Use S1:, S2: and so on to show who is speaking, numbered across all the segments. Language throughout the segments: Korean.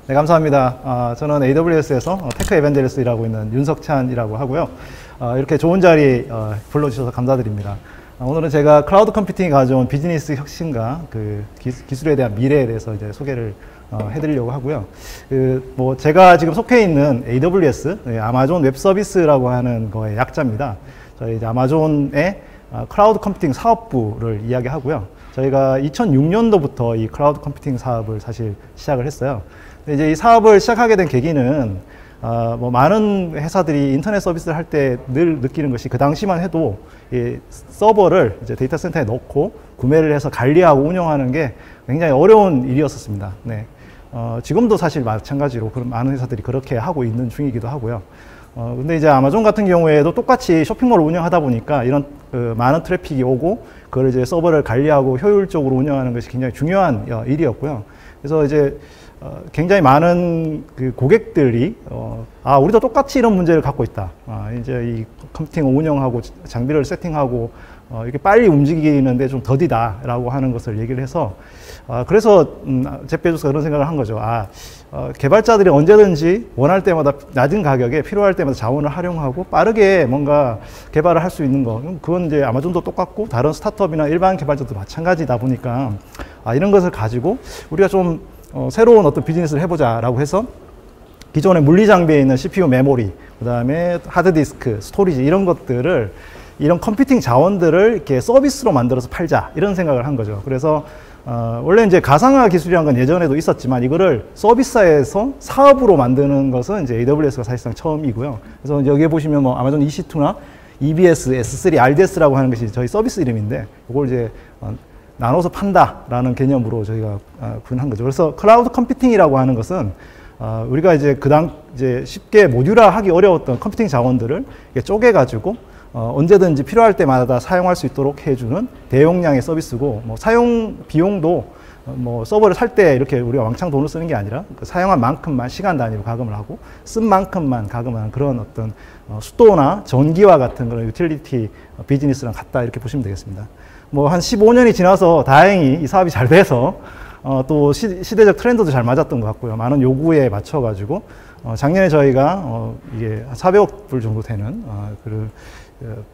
S1: 네, 감사합니다. 저는 AWS에서 테크 에반젤리스트 일하고 있는 윤석찬이라고 하고요. 이렇게 좋은 자리 불러주셔서 감사드립니다. 오늘은 제가 클라우드 컴퓨팅이 가져온 비즈니스 혁신과 그 기술에 대한 미래에 대해서 이제 소개를 해드리려고 하고요. 제가 지금 속해 있는 AWS, 아마존 웹 서비스라고 하는 거의 약자입니다. 저희 이제 아마존의 클라우드 컴퓨팅 사업부를 이야기하고요. 저희가 2006년도부터 이 클라우드 컴퓨팅 사업을 사실 시작을 했어요. 이제 이 사업을 시작하게 된 계기는 많은 회사들이 인터넷 서비스를 할 때 늘 느끼는 것이 그 당시만 해도 이 서버를 이제 데이터 센터에 넣고 구매를 해서 관리하고 운영하는 게 굉장히 어려운 일이었었습니다. 네. 지금도 사실 마찬가지로 그런 많은 회사들이 그렇게 하고 있는 중이기도 하고요. 근데 이제 아마존 같은 경우에도 똑같이 쇼핑몰을 운영하다 보니까 이런 많은 트래픽이 오고 그걸 이제 서버를 관리하고 효율적으로 운영하는 것이 굉장히 중요한 일이었고요. 그래서 이제 굉장히 많은 그 고객들이 우리도 똑같이 이런 문제를 갖고 있다. 이제 이 컴퓨팅을 운영하고 장비를 세팅하고 이렇게 빨리 움직이는데 좀 더디다라고 하는 것을 얘기를 해서 그래서 제프 베조스가 그런 생각을 한 거죠. 개발자들이 언제든지 원할 때마다 낮은 가격에 필요할 때마다 자원을 활용하고 빠르게 뭔가 개발을 할 수 있는 거, 그건 이제 아마존도 똑같고 다른 스타트업이나 일반 개발자도 마찬가지다 보니까 이런 것을 가지고 우리가 좀 새로운 어떤 비즈니스를 해보자라고 해서 기존의 물리 장비에 있는 CPU 메모리, 그 다음에 하드디스크, 스토리지 이런 것들을 이런 컴퓨팅 자원들을 이렇게 서비스로 만들어서 팔자 이런 생각을 한 거죠. 그래서 원래 이제 가상화 기술이라는 건 예전에도 있었지만 이거를 서비스에서 사업으로 만드는 것은 이제 AWS가 사실상 처음이고요. 그래서 여기에 보시면 뭐 아마존 EC2나 EBS, S3, RDS라고 하는 것이 저희 서비스 이름인데 이걸 이제 나눠서 판다라는 개념으로 저희가 구현한 거죠. 그래서 클라우드 컴퓨팅이라고 하는 것은 우리가 이제 이제 쉽게 모듈화하기 어려웠던 컴퓨팅 자원들을 쪼개가지고 언제든지 필요할 때마다 사용할 수 있도록 해주는 대용량의 서비스고, 사용 비용도 서버를 살 때 이렇게 우리가 왕창 돈을 쓰는 게 아니라 사용한 만큼만 시간 단위로 가금을 하고 쓴 만큼만 가금을 하는 그런 어떤 수도나 전기와 같은 그런 유틸리티 비즈니스랑 같다 이렇게 보시면 되겠습니다. 한 15년이 지나서 다행히 이 사업이 잘 돼서 또 시대적 트렌드도 잘 맞았던 것 같고요. 많은 요구에 맞춰가지고 작년에 저희가 이게 400억 불 정도 되는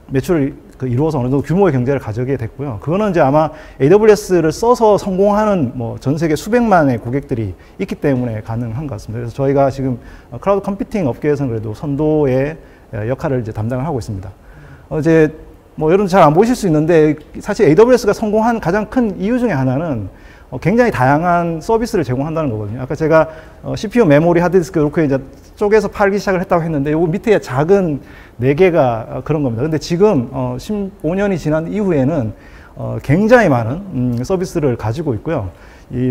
S1: 매출을 이루어서 어느 정도 규모의 경제를 가져게 됐고요. 그거는 이제 아마 AWS를 써서 성공하는 전 세계 수백만의 고객들이 있기 때문에 가능한 것 같습니다. 그래서 저희가 지금 클라우드 컴퓨팅 업계에서는 그래도 선도의 역할을 이제 담당을 하고 있습니다. 여러분 잘 안 보실 수 있는데 사실 AWS가 성공한 가장 큰 이유 중에 하나는 굉장히 다양한 서비스를 제공한다는 거거든요. 아까 제가 CPU, 메모리, 하드디스크 이렇게 이제 쪼개서 팔기 시작을 했다고 했는데 요 밑에 작은 4개가 그런 겁니다. 근데 지금 15년이 지난 이후에는 굉장히 많은 서비스를 가지고 있고요.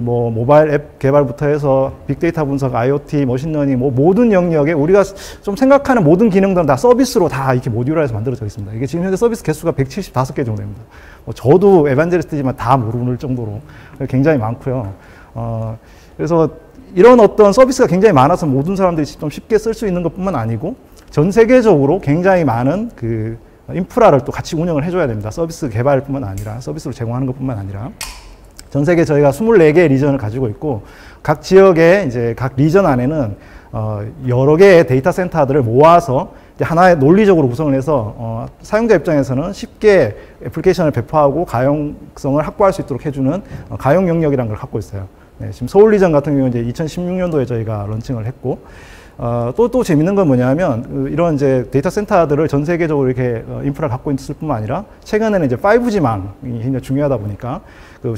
S1: 모바일 앱 개발부터 해서 빅데이터 분석, IoT, 머신러닝 모든 영역에 우리가 좀 생각하는 모든 기능들은 다 서비스로 다 이렇게 모듈화해서 만들어져 있습니다. 이게 지금 현재 서비스 개수가 175개 정도 됩니다. 저도 에반젤리스트지만 다 모를 정도로 굉장히 많고요. 그래서 이런 어떤 서비스가 굉장히 많아서 모든 사람들이 좀 쉽게 쓸 수 있는 것뿐만 아니고 전 세계적으로 굉장히 많은 그 인프라를 또 같이 운영을 해줘야 됩니다. 서비스 개발뿐만 아니라 서비스로 제공하는 것뿐만 아니라 전 세계 저희가 24개의 리전을 가지고 있고 각 지역의 이제 각 리전 안에는 여러 개의 데이터 센터들을 모아서 이제 하나의 논리적으로 구성을 해서 사용자 입장에서는 쉽게 애플리케이션을 배포하고 가용성을 확보할 수 있도록 해주는 가용 영역이라는 걸 갖고 있어요. 네, 지금 서울 리전 같은 경우는 이제 2016년도에 저희가 런칭을 했고 또 재밌는 건 뭐냐면 이런 이제 데이터 센터들을 전 세계적으로 이렇게 인프라를 갖고 있을 뿐만 아니라 최근에는 이제 5G망이 굉장히 중요하다 보니까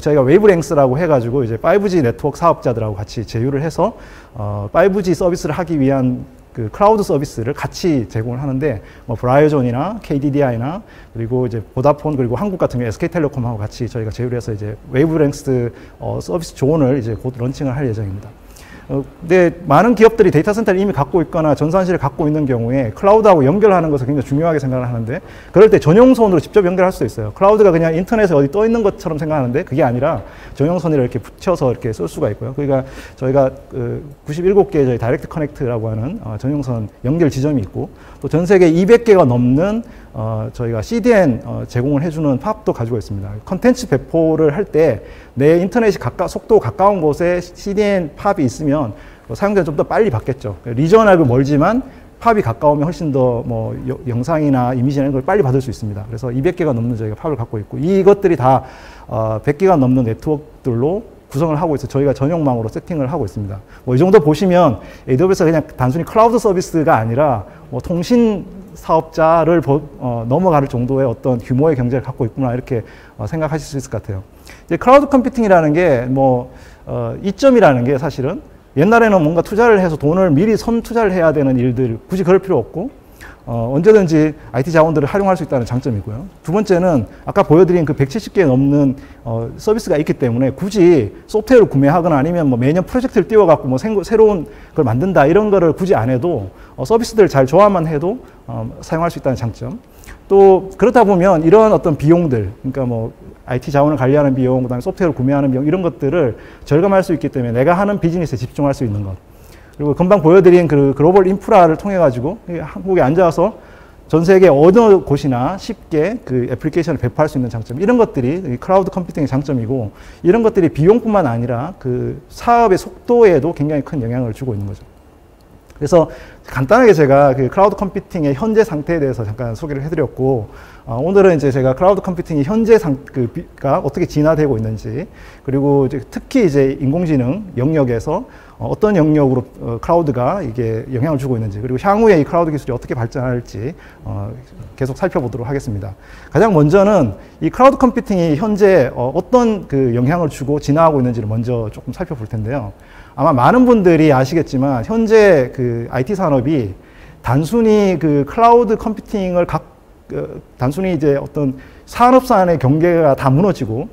S1: 저희가 웨이브랭스라고 해가지고 이제 5G 네트워크 사업자들하고 같이 제휴를 해서 5G 서비스를 하기 위한 그 클라우드 서비스를 같이 제공을 하는데 브라이오존이나 KDDI나 그리고 이제 보다폰 그리고 한국 같은 경우 SK텔레콤하고 같이 저희가 제휴를 해서 이제 웨이브랭스 서비스 존을 이제 곧 런칭을 할 예정입니다. 근데 많은 기업들이 데이터 센터를 이미 갖고 있거나 전산실을 갖고 있는 경우에 클라우드하고 연결하는 것을 굉장히 중요하게 생각을 하는데 그럴 때 전용선으로 직접 연결할 수도 있어요. 클라우드가 그냥 인터넷에 어디 떠 있는 것처럼 생각하는데 그게 아니라 전용선을 이렇게 붙여서 이렇게 쓸 수가 있고요. 그러니까 저희가 97개의 저희 다이렉트 커넥트라고 하는 전용선 연결 지점이 있고 또 전 세계 200개가 넘는 저희가 CDN 제공을 해주는 팝도 가지고 있습니다. 컨텐츠 배포를 할 때 내 인터넷이 속도 가까운 곳에 CDN 팝이 있으면 사용자는 좀 더 빨리 받겠죠. 리전하고 멀지만 팝이 가까우면 훨씬 더 뭐 영상이나 이미지나 이런 걸 빨리 받을 수 있습니다. 그래서 200개가 넘는 저희가 팝을 갖고 있고, 이것들이 다 100개가 넘는 네트워크들로 구성을 하고 있어서 저희가 전용망으로 세팅을 하고 있습니다. 뭐 이 정도 보시면 AWS가 그냥 단순히 클라우드 서비스가 아니라 뭐 통신 사업자를 넘어갈 정도의 어떤 규모의 경제를 갖고 있구나, 이렇게 생각하실 수 있을 것 같아요. 이제 클라우드 컴퓨팅이라는 게 이점이라는 게 사실은 옛날에는 뭔가 투자를 해서 돈을 미리 선 투자를 해야 되는 일들, 굳이 그럴 필요 없고 언제든지 IT 자원들을 활용할 수 있다는 장점이고요. 두 번째는 아까 보여드린 그 170개 넘는 서비스가 있기 때문에 굳이 소프트웨어를 구매하거나 아니면 뭐 매년 프로젝트를 띄워갖고 뭐 새로운 걸 만든다, 이런 거를 굳이 안 해도 서비스들을 잘 조합만 해도 사용할 수 있다는 장점. 또 그렇다 보면 이런 어떤 비용들, 그러니까 뭐 IT 자원을 관리하는 비용, 그다음에 소프트웨어를 구매하는 비용, 이런 것들을 절감할 수 있기 때문에 내가 하는 비즈니스에 집중할 수 있는 것. 그리고 금방 보여드린 그 글로벌 인프라를 통해 가지고 한국에 앉아서 전 세계 어느 곳이나 쉽게 그 애플리케이션을 배포할 수 있는 장점, 이런 것들이 클라우드 컴퓨팅의 장점이고, 이런 것들이 비용뿐만 아니라 그 사업의 속도에도 굉장히 큰 영향을 주고 있는 거죠. 그래서 간단하게 제가 그 클라우드 컴퓨팅의 현재 상태에 대해서 잠깐 소개를 해드렸고, 오늘은 이제 제가 클라우드 컴퓨팅이 현재 가 어떻게 진화되고 있는지, 그리고 이제 특히 이제 인공지능 영역에서 어떤 영역으로 클라우드가 이게 영향을 주고 있는지, 그리고 향후에 이 클라우드 기술이 어떻게 발전할지 계속 살펴보도록 하겠습니다. 가장 먼저는 이 클라우드 컴퓨팅이 현재 어떤 그 영향을 주고 진화하고 있는지를 먼저 조금 살펴볼 텐데요. 아마 많은 분들이 아시겠지만 현재 그 IT 산업이 단순히 그 클라우드 컴퓨팅을 단순히 이제 어떤 산업산의 경계가 다 무너지고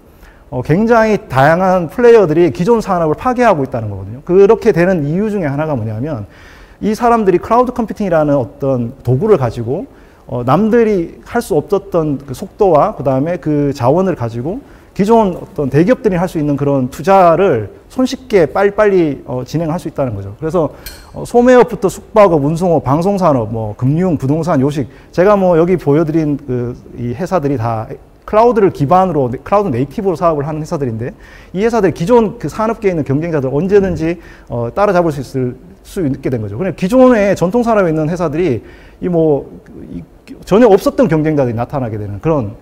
S1: 굉장히 다양한 플레이어들이 기존 산업을 파괴하고 있다는 거거든요. 그렇게 되는 이유 중에 하나가 뭐냐면, 이 사람들이 클라우드 컴퓨팅이라는 어떤 도구를 가지고 남들이 할 수 없었던 그 속도와 그 다음에 그 자원을 가지고 기존 어떤 대기업들이 할 수 있는 그런 투자를 손쉽게 빨리빨리 진행할 수 있다는 거죠. 그래서 소매업부터 숙박업, 운송업, 방송산업, 뭐 금융, 부동산, 요식, 제가 뭐 여기 보여드린 이 회사들이 다 클라우드를 기반으로 클라우드 네이티브로 사업을 하는 회사들인데, 이 회사들이 기존 그 산업계에 있는 경쟁자들 언제든지 따라잡을 수 있게 된 거죠. 그냥 기존의 전통 산업에 있는 회사들이 전혀 없었던 경쟁자들이 나타나게 되는 그런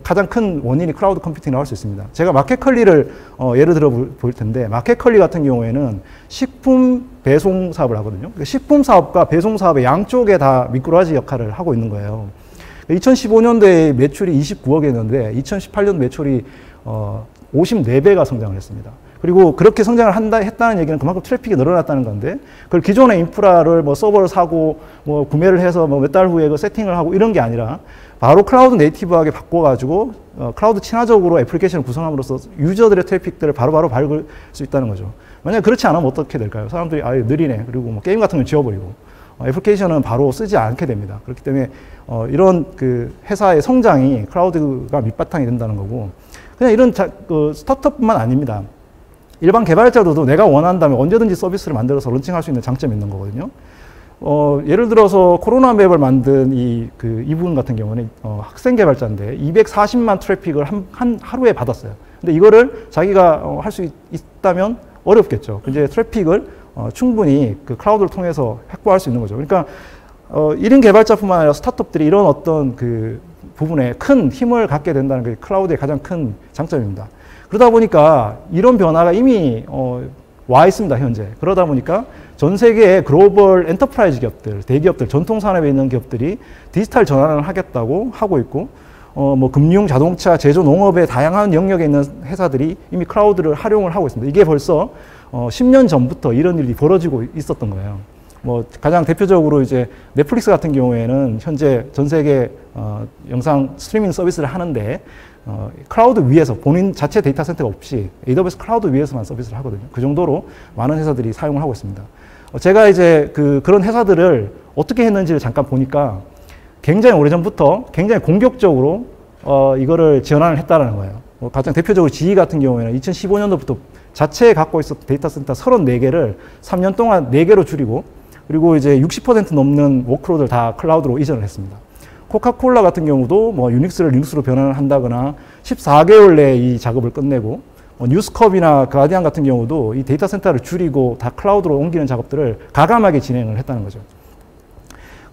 S1: 가장 큰 원인이 클라우드 컴퓨팅이 나올 수 있습니다. 제가 마켓컬리를 예를 들어 볼 텐데, 마켓컬리 같은 경우에는 식품 배송 사업을 하거든요. 식품 사업과 배송 사업의 양쪽에 다 미꾸라지 역할을 하고 있는 거예요. 2015년도에 매출이 29억이었는데 2018년 매출이 54배가 성장을 했습니다. 그리고 그렇게 성장을 했다는 얘기는 그만큼 트래픽이 늘어났다는 건데, 그걸 기존의 인프라를 뭐 서버를 사고 뭐 구매를 해서 뭐 몇 달 후에 그 세팅을 하고 이런 게 아니라 바로 클라우드 네이티브하게 바꿔가지고 클라우드 친화적으로 애플리케이션을 구성함으로써 유저들의 트래픽들을 바로바로 밟을 수 있다는 거죠. 만약 그렇지 않으면 어떻게 될까요? 사람들이 느리네, 그리고 뭐 게임 같은 걸 지워버리고 애플리케이션은 바로 쓰지 않게 됩니다. 그렇기 때문에 이런 그 회사의 성장이 클라우드가 밑바탕이 된다는 거고, 그냥 이런 스타트업뿐만 아닙니다. 일반 개발자들도 내가 원한다면 언제든지 서비스를 만들어서 런칭할 수 있는 장점이 있는 거거든요. 예를 들어서 코로나 맵을 만든 이분 같은 경우는 학생 개발자인데 240만 트래픽을 하루에 받았어요. 근데 이거를 자기가 할 수 있다면 어렵겠죠. 이제 트래픽을 충분히 그 클라우드를 통해서 확보할 수 있는 거죠. 그러니까 1인 개발자뿐만 아니라 스타트업들이 이런 어떤 그 부분에 큰 힘을 갖게 된다는 게 클라우드의 가장 큰 장점입니다. 그러다 보니까 이런 변화가 이미 와 있습니다, 현재. 그러다 보니까 전 세계의 글로벌 엔터프라이즈 기업들, 대기업들, 전통 산업에 있는 기업들이 디지털 전환을 하겠다고 하고 있고, 뭐 금융, 자동차, 제조, 농업의 다양한 영역에 있는 회사들이 이미 클라우드를 활용을 하고 있습니다. 이게 벌써 10년 전부터 이런 일이 벌어지고 있었던 거예요. 뭐 가장 대표적으로 이제 넷플릭스 같은 경우에는 현재 전 세계 영상 스트리밍 서비스를 하는데 클라우드 위에서 본인 자체 데이터 센터가 없이 AWS 클라우드 위에서만 서비스를 하거든요. 그 정도로 많은 회사들이 사용을 하고 있습니다. 제가 이제 그런 회사들을 어떻게 했는지를 잠깐 보니까 굉장히 오래전부터 굉장히 공격적으로 이거를 지원을 했다는 거예요. 가장 대표적으로 GE 같은 경우에는 2015년도부터 자체에 갖고 있었던 데이터 센터 34개를 3년 동안 4개로 줄이고, 그리고 이제 60% 넘는 워크로드를 다 클라우드로 이전을 했습니다. 코카콜라 같은 경우도 뭐 유닉스를 리눅스로 변환을 한다거나 14개월 내에 이 작업을 끝내고, 뉴스컵이나 가디안 같은 경우도 이 데이터 센터를 줄이고 다 클라우드로 옮기는 작업들을 가감하게 진행을 했다는 거죠.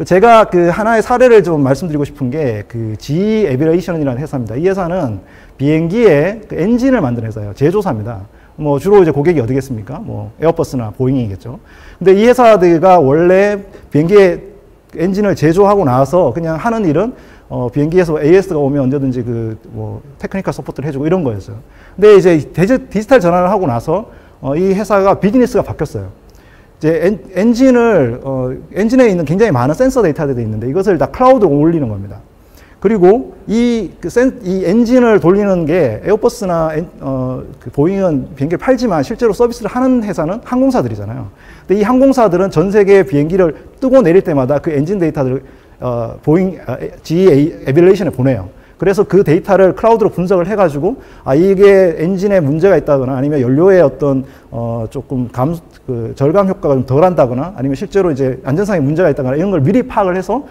S1: 제가 그 하나의 사례를 좀 말씀드리고 싶은 게 그 GE 에비레이션이라는 회사입니다. 이 회사는 비행기의 그 엔진을 만드는 회사예요. 제조사입니다. 뭐 주로 이제 고객이 어디겠습니까? 뭐 에어버스나 보잉이겠죠. 근데 이 회사들가 원래 비행기의 엔진을 제조하고 나서 그냥 하는 일은 비행기에서 AS가 오면 언제든지 그 뭐 테크니컬 서포트를 해주고 이런 거였어요. 근데 이제 디지털 전환을 하고 나서 이 회사가 비즈니스가 바뀌었어요. 이제 엔진에 있는 굉장히 많은 센서 데이터들이 있는데 이것을 다 클라우드로 올리는 겁니다. 그리고 이 엔진을 돌리는 게 에어버스나 그 보잉은 비행기를 팔지만 실제로 서비스를 하는 회사는 항공사들이잖아요. 근데 이 항공사들은 전 세계 비행기를 뜨고 내릴 때마다 그 엔진 데이터들을 GE 에비레이션에 보내요. 그래서 그 데이터를 클라우드로 분석을 해가지고 이게 엔진에 문제가 있다거나 아니면 연료에 어떤 조금 절감 효과가 좀 덜한다거나 아니면 실제로 이제 안전상의 문제가 있다거나 이런 걸 미리 파악을 해서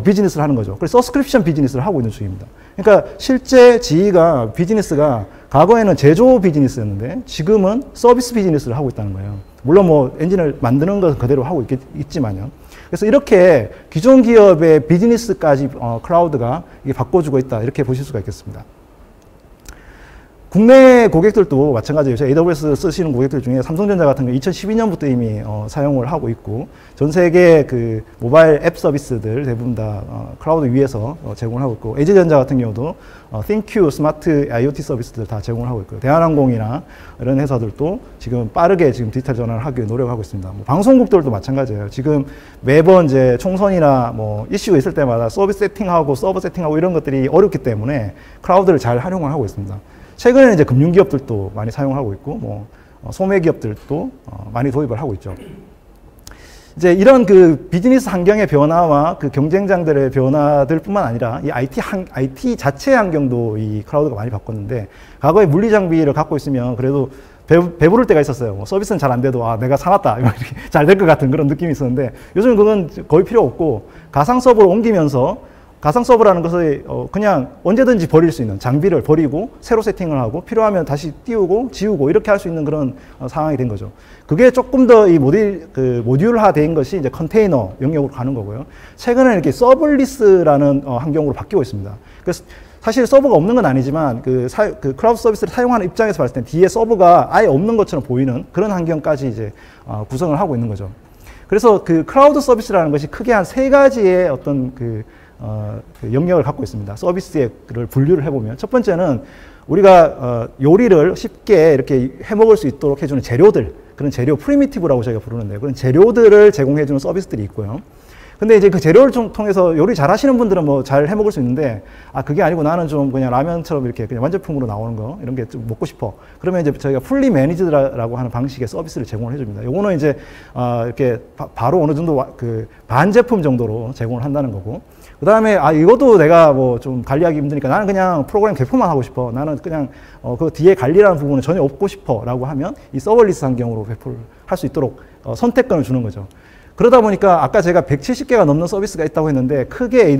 S1: 비즈니스를 하는 거죠. 그래서 서스크립션 비즈니스를 하고 있는 중입니다. 그러니까 실제 GE가 비즈니스가 과거에는 제조 비즈니스였는데 지금은 서비스 비즈니스를 하고 있다는 거예요. 물론 뭐 엔진을 만드는 건 그대로 하고 있지만요. 그래서 이렇게 기존 기업의 비즈니스까지 클라우드가 이게 바꿔주고 있다 이렇게 보실 수가 있겠습니다. 국내 고객들도 마찬가지예요. AWS 쓰시는 고객들 중에 삼성전자 같은 경우 2012년부터 이미 사용을 하고 있고 전 세계 그 모바일 앱 서비스들 대부분 다 클라우드 위에서 제공을 하고 있고 LG전자 같은 경우도 ThinQ 스마트 IoT 서비스들 다 제공을 하고 있고요. 대한항공이나 이런 회사들도 지금 빠르게 지금 디지털 전환을 하기 위해 노력하고 있습니다. 뭐 방송국들도 마찬가지예요. 지금 매번 이제 총선이나 뭐 이슈가 있을 때마다 서비스 세팅하고 서버 세팅하고 이런 것들이 어렵기 때문에 클라우드를 잘 활용을 하고 있습니다. 최근에는 이제 금융기업들도 많이 사용하고 있고, 뭐, 소매기업들도 많이 도입을 하고 있죠. 이제 이런 그 비즈니스 환경의 변화와 그 경쟁장들의 변화들 뿐만 아니라 이 IT 자체 환경도 이 클라우드가 많이 바꿨는데, 과거에 물리 장비를 갖고 있으면 그래도 배부를 때가 있었어요. 뭐 서비스는 잘 안 돼도 내가 사놨다. 잘 될 것 같은 그런 느낌이 있었는데, 요즘은 그건 거의 필요 없고, 가상 서버로 옮기면서 가상 서버라는 것을 그냥 언제든지 버릴 수 있는 장비를 버리고 새로 세팅을 하고 필요하면 다시 띄우고 지우고 이렇게 할 수 있는 그런 상황이 된 거죠. 그게 조금 더 이 모듈화 된 것이 이제 컨테이너 영역으로 가는 거고요. 최근에 이렇게 서블리스라는 환경으로 바뀌고 있습니다. 그래서 사실 서버가 없는 건 아니지만 그 클라우드 서비스를 사용하는 입장에서 봤을 때 뒤에 서버가 아예 없는 것처럼 보이는 그런 환경까지 이제 구성을 하고 있는 거죠. 그래서 그 클라우드 서비스라는 것이 크게 한 세 가지의 어떤 그 영역을 갖고 있습니다. 서비스를 분류를 해보면 첫 번째는 우리가 요리를 쉽게 이렇게 해먹을 수 있도록 해주는 재료들, 그런 재료 프리미티브라고 저희가 부르는데요. 그런 재료들을 제공해주는 서비스들이 있고요. 근데 이제 그 재료를 좀 통해서 요리 잘 하시는 분들은 뭐 잘 해먹을 수 있는데, 그게 아니고 나는 좀 그냥 라면처럼 이렇게 그냥 완제품으로 나오는 거, 이런 게 좀 먹고 싶어. 그러면 이제 저희가 풀리 매니지드라고 하는 방식의 서비스를 제공을 해줍니다. 요거는 이제, 이렇게 바로 어느 정도 그 반제품 정도로 제공을 한다는 거고. 그 다음에, 이것도 내가 뭐 좀 관리하기 힘드니까 나는 그냥 프로그램 개표만 하고 싶어. 나는 그냥, 그 뒤에 관리라는 부분은 전혀 없고 싶어. 라고 하면 이 서버리스 환경으로 배포를 할 수 있도록 선택권을 주는 거죠. 그러다 보니까 아까 제가 170개가 넘는 서비스가 있다고 했는데 크게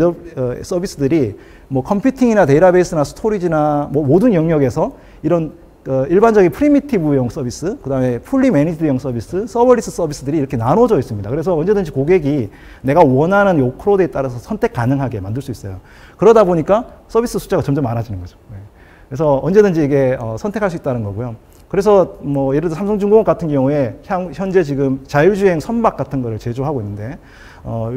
S1: 서비스들이 뭐 컴퓨팅이나 데이터베이스나 스토리지나 뭐 모든 영역에서 이런 일반적인 프리미티브용 서비스, 그 다음에 풀리 매니지드용 서비스, 서버리스 서비스들이 이렇게 나눠져 있습니다. 그래서 언제든지 고객이 내가 원하는 요 크로드에 따라서 선택 가능하게 만들 수 있어요. 그러다 보니까 서비스 숫자가 점점 많아지는 거죠. 그래서 언제든지 이게 선택할 수 있다는 거고요. 그래서 뭐 예를 들어 삼성중공업 같은 경우에 현재 지금 자율주행 선박 같은 거를 제조하고 있는데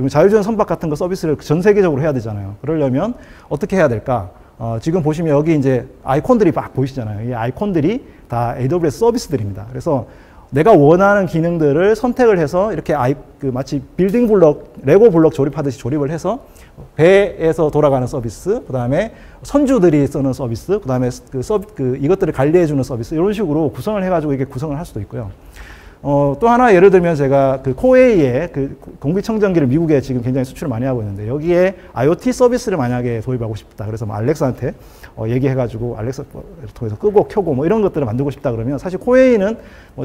S1: 자율주행 선박 같은 거 서비스를 전 세계적으로 해야 되잖아요. 그러려면 어떻게 해야 될까? 지금 보시면 여기 이제 아이콘들이 막 보이시잖아요. 이 아이콘들이 다 AWS 서비스들입니다. 그래서 내가 원하는 기능들을 선택을 해서 이렇게 마치 빌딩 블럭, 레고 블럭 조립하듯이 조립을 해서 배에서 돌아가는 서비스, 그 다음에 선주들이 쓰는 서비스, 그 다음에 이것들을 관리해주는 서비스, 이런 식으로 구성을 해가지고 이게 구성을 할 수도 있고요. 또 하나 예를 들면 제가 그 코웨이의 그 공기청정기를 미국에 지금 굉장히 수출을 많이 하고 있는데 여기에 IoT 서비스를 만약에 도입하고 싶다. 그래서 뭐 알렉사한테 얘기해가지고 알렉사 통해서 끄고 켜고 뭐 이런 것들을 만들고 싶다 그러면 사실 코웨이는 뭐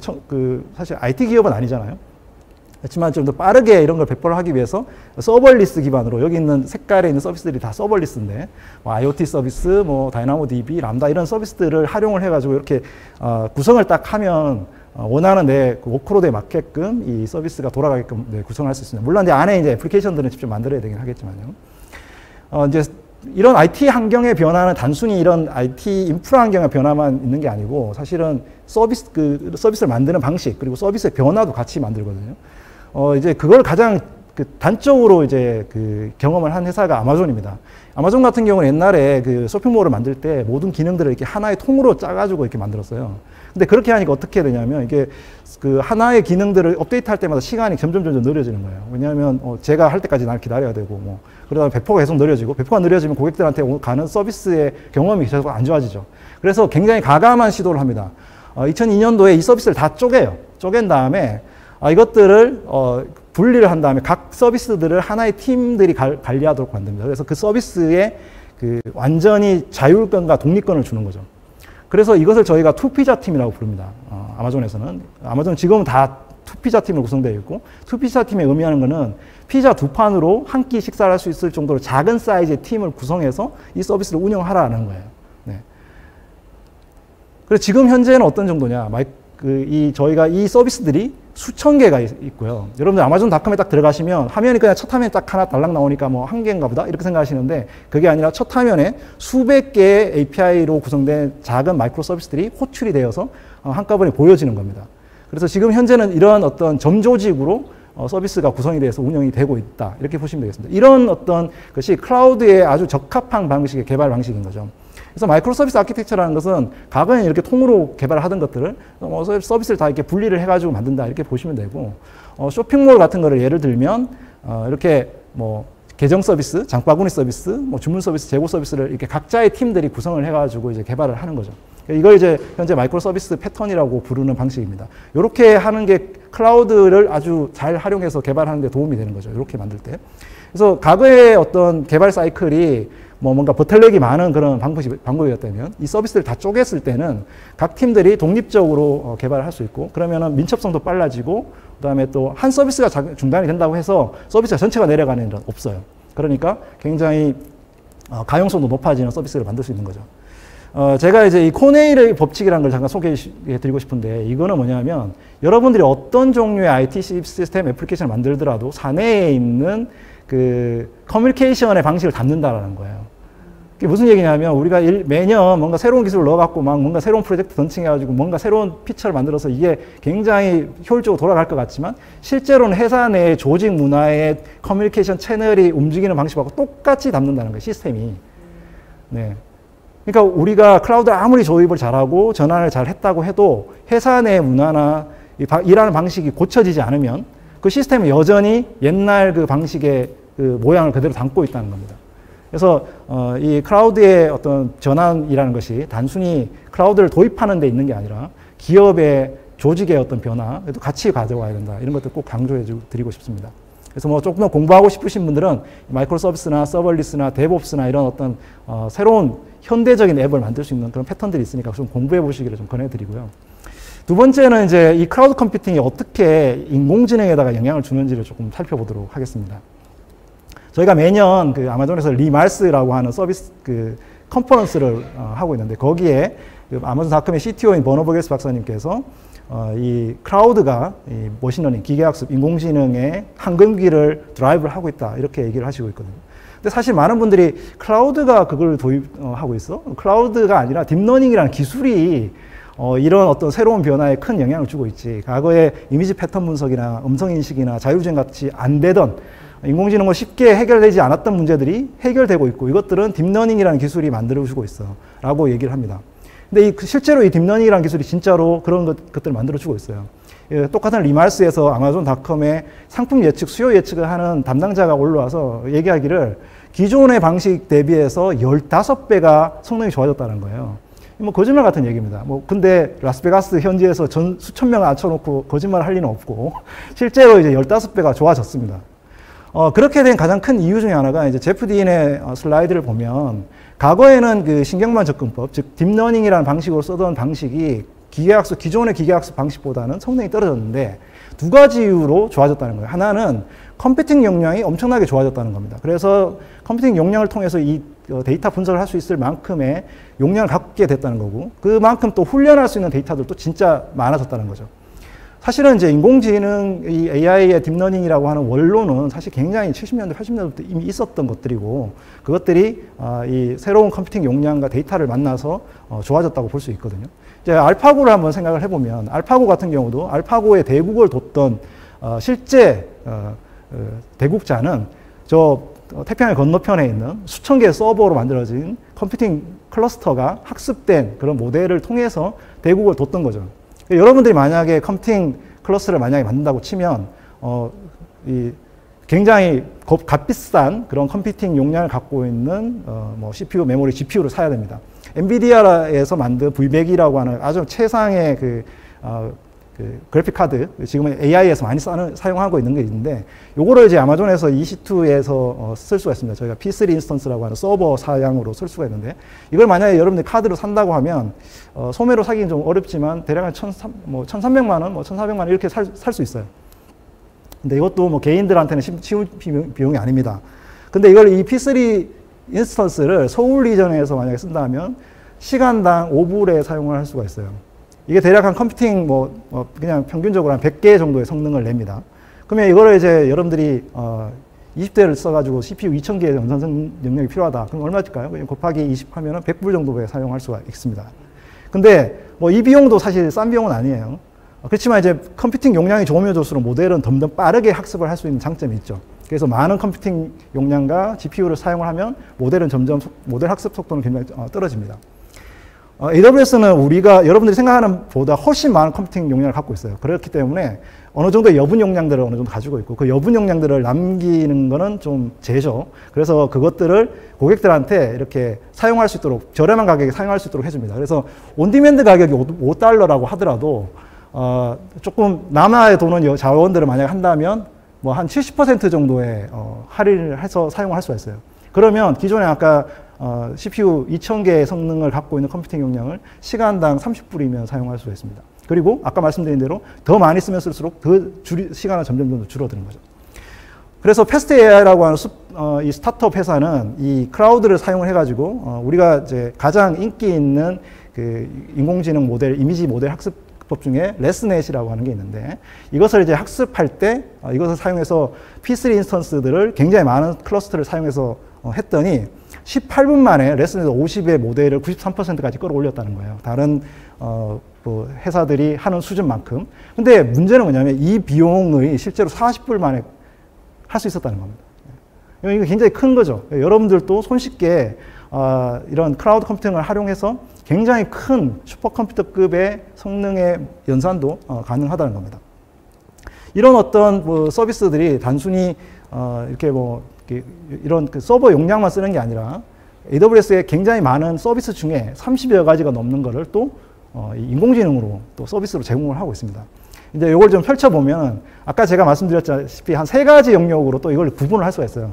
S1: 사실 IT 기업은 아니잖아요. 그렇지만 좀 더 빠르게 이런 걸 배포를 하기 위해서 서버리스 기반으로 여기 있는 색깔에 있는 서비스들이 다 서버리스인데 뭐 IoT 서비스, 뭐 다이나모DB, 람다 이런 서비스들을 활용을 해가지고 이렇게 구성을 딱 하면 원하는 내 워크로드에 맞게끔 이 서비스가 돌아가게끔 구성할 수 있습니다. 물론 이제 안에 이제 애플리케이션들은 직접 만들어야 되긴 하겠지만요. 이제 이런 IT 환경의 변화는 단순히 이런 IT 인프라 환경의 변화만 있는 게 아니고 사실은 서비스를 만드는 방식 그리고 서비스의 변화도 같이 만들거든요. 이제 그걸 가장 단적으로 이제 경험을 한 회사가 아마존입니다. 아마존 같은 경우는 옛날에 쇼핑몰을 만들 때 모든 기능들을 이렇게 하나의 통으로 짜가지고 이렇게 만들었어요. 근데 그렇게 하니까 어떻게 되냐면 이게 하나의 기능들을 업데이트할 때마다 시간이 점점 느려지는 거예요. 왜냐하면 제가 할 때까지 날 기다려야 되고 뭐 그러다 배포가 계속 느려지고 배포가 느려지면 고객들한테 가는 서비스의 경험이 계속 안 좋아지죠. 그래서 굉장히 가감한 시도를 합니다. 2002년도에 이 서비스를 다 쪼갠 다음에 이것들을 분리를 한 다음에 각 서비스들을 하나의 팀들이 관리하도록 만듭니다. 그래서 그 서비스에 완전히 자율권과 독립권을 주는 거죠. 그래서 이것을 저희가 투피자 팀이라고 부릅니다. 아마존에서는. 아마존 지금은 다 투피자 팀으로 구성되어 있고, 투피자 팀의 의미하는 것은 피자 두 판으로 한 끼 식사를 할 수 있을 정도로 작은 사이즈의 팀을 구성해서 이 서비스를 운영하라는 거예요. 네. 그래서 지금 현재는 어떤 정도냐. 저희가 이 서비스들이 수천 개가 있고요. 여러분들 아마존닷컴에 딱 들어가시면 화면이 그냥 첫 화면에 딱 하나 달랑 나오니까 뭐 한 개인가 보다 이렇게 생각하시는데 그게 아니라 첫 화면에 수백 개의 API로 구성된 작은 마이크로 서비스들이 호출이 되어서 한꺼번에 보여지는 겁니다. 그래서 지금 현재는 이런 어떤 점조직으로 서비스가 구성이 돼서 운영이 되고 있다. 이렇게 보시면 되겠습니다. 이런 어떤 것이 클라우드에 아주 적합한 방식의 개발 방식인 거죠. 그래서 마이크로 서비스 아키텍처라는 것은 과거에는 이렇게 통으로 개발을 하던 것들을 서비스를 다 이렇게 분리를 해가지고 만든다. 이렇게 보시면 되고, 쇼핑몰 같은 거를 예를 들면, 이렇게 뭐, 계정 서비스, 장바구니 서비스, 뭐 주문 서비스, 재고 서비스를 이렇게 각자의 팀들이 구성을 해가지고 이제 개발을 하는 거죠. 이걸 이제 현재 마이크로 서비스 패턴이라고 부르는 방식입니다. 이렇게 하는 게 클라우드를 아주 잘 활용해서 개발하는 데 도움이 되는 거죠. 이렇게 만들 때. 그래서 과거의 어떤 개발 사이클이 뭔가 보틀렉이 많은 그런 방법이었다면 이 서비스를 다 쪼갰을 때는 각 팀들이 독립적으로 개발을 할 수 있고 그러면은 민첩성도 빨라지고 그다음에 또 한 서비스가 중단이 된다고 해서 서비스가 전체가 내려가는 일은 없어요. 그러니까 굉장히 가용성도 높아지는 서비스를 만들 수 있는 거죠. 제가 이제 이 코네일의 법칙이라는 걸 잠깐 소개해 드리고 싶은데 이거는 뭐냐면 여러분들이 어떤 종류의 IT 시스템 애플리케이션을 만들더라도 사내에 있는 커뮤니케이션의 방식을 담는다라는 거예요. 그게 무슨 얘기냐면 우리가 매년 뭔가 새로운 기술을 넣어갖고 막 뭔가 새로운 프로젝트 던칭해가지고 뭔가 새로운 피처를 만들어서 이게 굉장히 효율적으로 돌아갈 것 같지만 실제로는 회사 내 조직 문화의 커뮤니케이션 채널이 움직이는 방식하고 똑같이 담는다는 거예요, 시스템이. 네. 그러니까 우리가 클라우드를 아무리 조립을 잘하고 전환을 잘 했다고 해도 회사 내 문화나 일하는 방식이 고쳐지지 않으면 그 시스템은 여전히 옛날 그 방식의 모양을 그대로 담고 있다는 겁니다. 그래서 이 클라우드의 어떤 전환이라는 것이 단순히 클라우드를 도입하는 데 있는 게 아니라 기업의 조직의 어떤 변화에도 같이 가져와야 된다. 이런 것들 꼭 강조해 드리고 싶습니다. 그래서 뭐 조금 더 공부하고 싶으신 분들은 마이크로 서비스나 서벌리스나 데브옵스나 이런 어떤 새로운 현대적인 앱을 만들 수 있는 그런 패턴들이 있으니까 좀 공부해 보시기를 좀 권해드리고요. 두 번째는 이제 이 클라우드 컴퓨팅이 어떻게 인공지능에다가 영향을 주는지를 조금 살펴보도록 하겠습니다. 저희가 매년 아마존에서 리말스라고 하는 서비스 컨퍼런스를 하고 있는데 거기에 아마존닷컴의 CTO인 버너버게스 박사님께서 이 클라우드가 이 머신러닝, 기계학습, 인공지능의 황금기를 드라이브를 하고 있다 이렇게 얘기를 하시고 있거든요. 근데 사실 많은 분들이 클라우드가 그걸 도입하고 있어? 클라우드가 아니라 딥러닝이라는 기술이 이런 어떤 새로운 변화에 큰 영향을 주고 있지. 과거에 이미지 패턴 분석이나 음성 인식이나 자율주행 같이 안 되던 인공지능으로 쉽게 해결되지 않았던 문제들이 해결되고 있고 이것들은 딥러닝이라는 기술이 만들어주고 있어 라고 얘기를 합니다. 근데 실제로 이 딥러닝이라는 기술이 진짜로 그런 것들을 만들어주고 있어요. 똑같은 리말스에서 아마존닷컴의 상품 예측, 수요 예측을 하는 담당자가 올라와서 얘기하기를 기존의 방식 대비해서 15배가 성능이 좋아졌다는 거예요. 뭐 거짓말 같은 얘기입니다. 근데 라스베가스 현지에서 수천 명을 앉혀놓고 거짓말 할 리는 없고 실제로 이제 15배가 좋아졌습니다. 그렇게 된 가장 큰 이유 중에 하나가 이제 제프 딘의 슬라이드를 보면 과거에는 신경만 접근법, 즉 딥러닝이라는 방식으로 쓰던 방식이 기존의 기계학습 방식보다는 성능이 떨어졌는데 두 가지 이유로 좋아졌다는 거예요. 하나는 컴퓨팅 용량이 엄청나게 좋아졌다는 겁니다. 그래서 컴퓨팅 용량을 통해서 이 데이터 분석을 할 수 있을 만큼의 용량을 갖게 됐다는 거고, 그만큼 또 훈련할 수 있는 데이터들도 진짜 많아졌다는 거죠. 사실은 이제 인공지능, 이 AI의 딥러닝이라고 하는 원로는 사실 굉장히 70년대, 80년대부터 이미 있었던 것들이고, 그것들이 이 새로운 컴퓨팅 용량과 데이터를 만나서 좋아졌다고 볼 수 있거든요. 이제 알파고를 한번 생각을 해보면, 알파고 같은 경우도 알파고의 대국을 뒀던 실제 대국자는 저 태평양 건너편에 있는 수천 개의 서버로 만들어진 컴퓨팅 클러스터가 학습된 그런 모델을 통해서 대국을 뒀던 거죠. 여러분들이 만약에 컴퓨팅 클러스터를 만약에 만든다고 치면 이 굉장히 값비싼 그런 컴퓨팅 용량을 갖고 있는 뭐 CPU, 메모리, GPU를 사야 됩니다. 엔비디아에서 만든 V100이라고 하는 아주 최상의 그 그래픽 카드, 지금은 AI에서 많이 사용하고 있는 게 있는데, 요거를 이제 아마존에서 EC2에서 쓸 수가 있습니다. 저희가 P3 인스턴스라고 하는 서버 사양으로 쓸 수가 있는데, 이걸 만약에 여러분들이 카드로 산다고 하면 소매로 사기는 좀 어렵지만 대략 한 1,300만 원, 1,400만 원 이렇게 살 수 있어요. 근데 이것도 뭐 개인들한테는 쉬운 비용이 아닙니다. 근데 이걸 이 P3 인스턴스를 서울 리전에서 만약에 쓴다면 시간당 5불에 사용을 할 수가 있어요. 이게 대략 한 컴퓨팅 그냥 평균적으로 한 100개 정도의 성능을 냅니다. 그러면 이거를 이제 여러분들이 20대를 써가지고 CPU 2000개의 연산 능력이 필요하다. 그럼 얼마일까요? 곱하기 20 하면은 100불 정도에 사용할 수가 있습니다. 근데 뭐 이 비용도 사실 싼 비용은 아니에요. 그렇지만 이제 컴퓨팅 용량이 좋으면 좋을수록 모델은 더 빠르게 학습을 할 수 있는 장점이 있죠. 그래서 많은 컴퓨팅 용량과 GPU를 사용을 하면 모델은 점점 모델 학습 속도는 굉장히 떨어집니다. AWS는 우리가 여러분들이 생각하는 보다 훨씬 많은 컴퓨팅 용량을 갖고 있어요. 그렇기 때문에 어느 정도의 여분 용량들을 어느 정도 가지고 있고, 그 여분 용량들을 남기는 거는 좀 제죠. 그래서 그것들을 고객들한테 이렇게 사용할 수 있도록, 저렴한 가격에 사용할 수 있도록 해줍니다. 그래서 온디맨드 가격이 $5라고 하더라도 조금 남아야 도는 자원들을 만약에 한다면 뭐 한 70% 정도의 할인을 해서 사용할 수가 있어요. 그러면 기존에 아까 CPU 2000개의 성능을 갖고 있는 컴퓨팅 용량을 시간당 30불이면 사용할 수가 있습니다. 그리고 아까 말씀드린 대로 더 많이 쓰면 쓸수록 더 시간은 점점 줄어드는 거죠. 그래서 패스트 AI라고 하는 이 스타트업 회사는 이 클라우드를 사용을 해가지고 우리가 이제 가장 인기 있는 그 인공지능 모델, 이미지 모델 학습법 중에 레슨넷이라고 하는 게 있는데, 이것을 이제 학습할 때 이것을 사용해서 P3 인스턴스들을 굉장히 많은 클러스터를 사용해서 했더니 18분 만에 레슨넷 50의 모델을 93%까지 끌어올렸다는 거예요. 다른 회사들이 하는 수준만큼. 근데 문제는 뭐냐면 이 비용의 실제로 40불 만에 할 수 있었다는 겁니다. 이거 굉장히 큰 거죠. 여러분들도 손쉽게 이런 클라우드 컴퓨팅을 활용해서 굉장히 큰 슈퍼컴퓨터급의 성능의 연산도 가능하다는 겁니다. 이런 어떤 서비스들이 단순히 이렇게 이런 그 서버 용량만 쓰는 게 아니라 AWS의 굉장히 많은 서비스 중에 30여 가지가 넘는 거를 또 인공지능으로 또 서비스로 제공을 하고 있습니다. 이제 이걸 좀 펼쳐보면 아까 제가 말씀드렸다시피 한 3가지 영역으로 또 이걸 구분을 할 수가 있어요.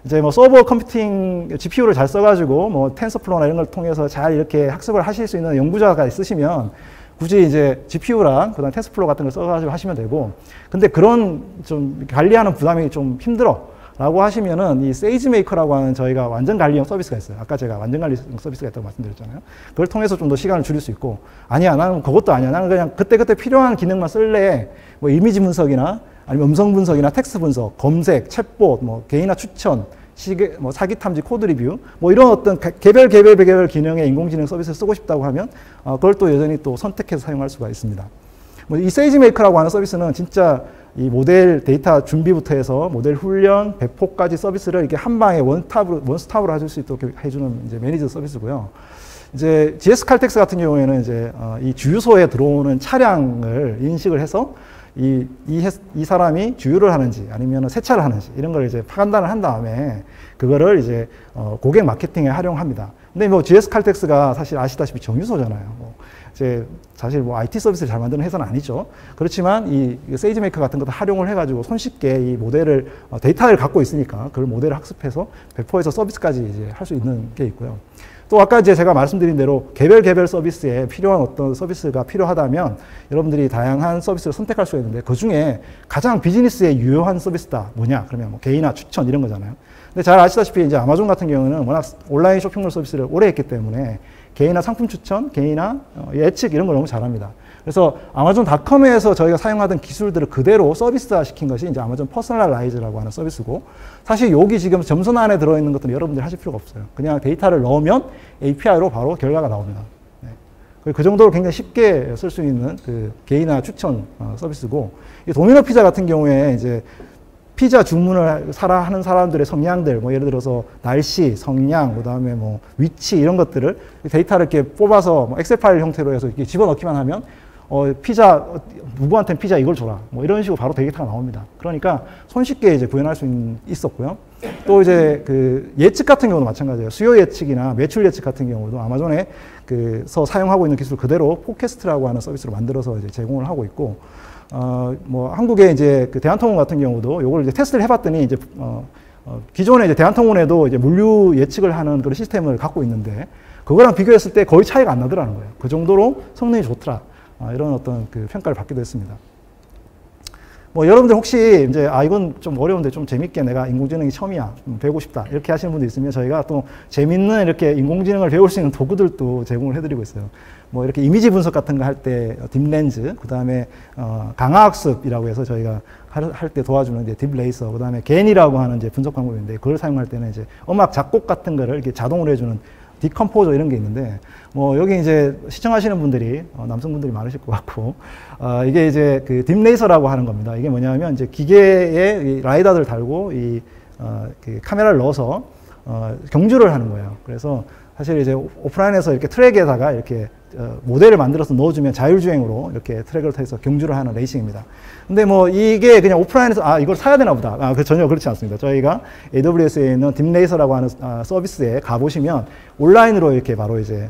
S1: 이제 뭐 서버 컴퓨팅 GPU를 잘 써가지고 뭐 텐서플로우나 이런 걸 통해서 잘 이렇게 학습을 하실 수 있는 연구자가 있으시면 굳이 이제 GPU랑 그다음 텐서플로우 같은 걸 써가지고 하시면 되고, 근데 그런 좀 관리하는 부담이 좀 힘들어 라고 하시면은 이 세이지메이커라고 하는 저희가 완전 관리형 서비스가 있어요. 아까 제가 완전 관리형 서비스가 있다고 말씀드렸잖아요. 그걸 통해서 좀 더 시간을 줄일 수 있고, 아니야, 나는 그것도 아니야. 나는 그냥 그때그때 필요한 기능만 쓸래. 뭐 이미지 분석이나 아니면 음성 분석이나 텍스트 분석, 검색, 챗봇, 뭐 개인화 추천, 뭐 사기 탐지, 코드 리뷰, 뭐 이런 어떤 개별 기능의 인공지능 서비스를 쓰고 싶다고 하면 그걸 또 여전히 또 선택해서 사용할 수가 있습니다. 뭐 이 세이지메이커라고 하는 서비스는 진짜 이 모델 데이터 준비부터 해서 모델 훈련, 배포까지 서비스를 이렇게 한 방에 원스톱으로 해줄 수 있도록 해주는 이제 매니저 서비스고요. 이제 GS 칼텍스 같은 경우에는 이제 이 주유소에 들어오는 차량을 인식을 해서 이 사람이 주유를 하는지 아니면 세차를 하는지 이런 걸 이제 판단을 한 다음에 그거를 이제 고객 마케팅에 활용합니다. 근데 뭐 GS 칼텍스가 사실 아시다시피 정유소잖아요. 이제 사실 뭐 IT 서비스를 잘 만드는 회사는 아니죠. 그렇지만 이 세이지메이커 같은 것도 활용을 해가지고 손쉽게 이 모델을 데이터를 갖고 있으니까 그걸 모델을 학습해서 배포해서 서비스까지 이제 할 수 있는 게 있고요. 또 아까 이제 제가 말씀드린 대로 개별 서비스에 필요한 어떤 서비스가 필요하다면 여러분들이 다양한 서비스를 선택할 수 있는데 그 중에 가장 비즈니스에 유효한 서비스다 뭐냐? 그러면 뭐 개인화 추천 이런 거잖아요. 근데 잘 아시다시피 이제 아마존 같은 경우는 워낙 온라인 쇼핑몰 서비스를 오래 했기 때문에 개인화 상품 추천, 개인화 예측 이런 걸 너무 잘합니다. 그래서 아마존닷컴에서 저희가 사용하던 기술들을 그대로 서비스화 시킨 것이 이제 아마존 퍼스널라이즈라고 하는 서비스고, 사실 여기 지금 점선 안에 들어있는 것들은 여러분들이 하실 필요가 없어요. 그냥 데이터를 넣으면 API로 바로 결과가 나옵니다. 네. 그 정도로 굉장히 쉽게 쓸 수 있는 그 개인화 추천 서비스고, 이 도미노 피자 같은 경우에 이제 피자 주문을 하는 사람들의 성향들, 뭐 예를 들어서 날씨, 성향, 그 다음에 뭐 위치 이런 것들을 데이터를 이렇게 뽑아서 뭐 엑셀 파일 형태로 해서 이렇게 집어넣기만 하면 피자, 누구한테는 피자 이걸 줘라. 뭐 이런 식으로 바로 데이터가 나옵니다. 그러니까 손쉽게 이제 구현할 수 있었고요. 또 이제 그 예측 같은 경우도 마찬가지예요. 수요 예측이나 매출 예측 같은 경우도 아마존에 그서 사용하고 있는 기술 그대로 포캐스트라고 하는 서비스로 만들어서 이제 제공을 하고 있고, 뭐 한국의 이제 그 대한통운 같은 경우도 요걸 이제 테스트를 해봤더니 이제 기존에 이제 대한통운에도 이제 물류 예측을 하는 그런 시스템을 갖고 있는데 그거랑 비교했을 때 거의 차이가 안 나더라는 거예요. 그 정도로 성능이 좋더라. 이런 어떤 그 평가를 받기도 했습니다. 뭐 여러분들 혹시 이제 이건 좀 어려운데 좀 재밌게 내가 인공지능이 처음이야, 배우고 싶다 이렇게 하시는 분도 있으면 저희가 또 재밌는 이렇게 인공지능을 배울 수 있는 도구들도 제공을 해드리고 있어요. 뭐 이렇게 이미지 분석 같은 거 할 때 딥렌즈, 그 다음에 강화학습이라고 해서 저희가 할 때 도와주는 이제 딥레이서, 그 다음에 겐이라고 하는 이제 분석 방법인데 그걸 사용할 때는 이제 음악 작곡 같은 거를 이렇게 자동으로 해주는 디컴포저 이런 게 있는데, 뭐 여기 이제 시청하시는 분들이 남성분들이 많으실 것 같고, 이게 이제 그 딥레이서라고 하는 겁니다. 이게 뭐냐면 이제 기계에 이 라이다를 달고 그 카메라를 넣어서 경주를 하는 거예요. 그래서 사실 이제 오프라인에서 이렇게 트랙에다가 이렇게 모델을 만들어서 넣어주면 자율주행으로 이렇게 트랙을 타서 경주를 하는 레이싱입니다. 근데 뭐 이게 그냥 오프라인에서 이걸 사야 되나 보다. 전혀 그렇지 않습니다. 저희가 AWS에 있는 딥레이서라고 하는 서비스에 가보시면 온라인으로 이렇게 바로 이제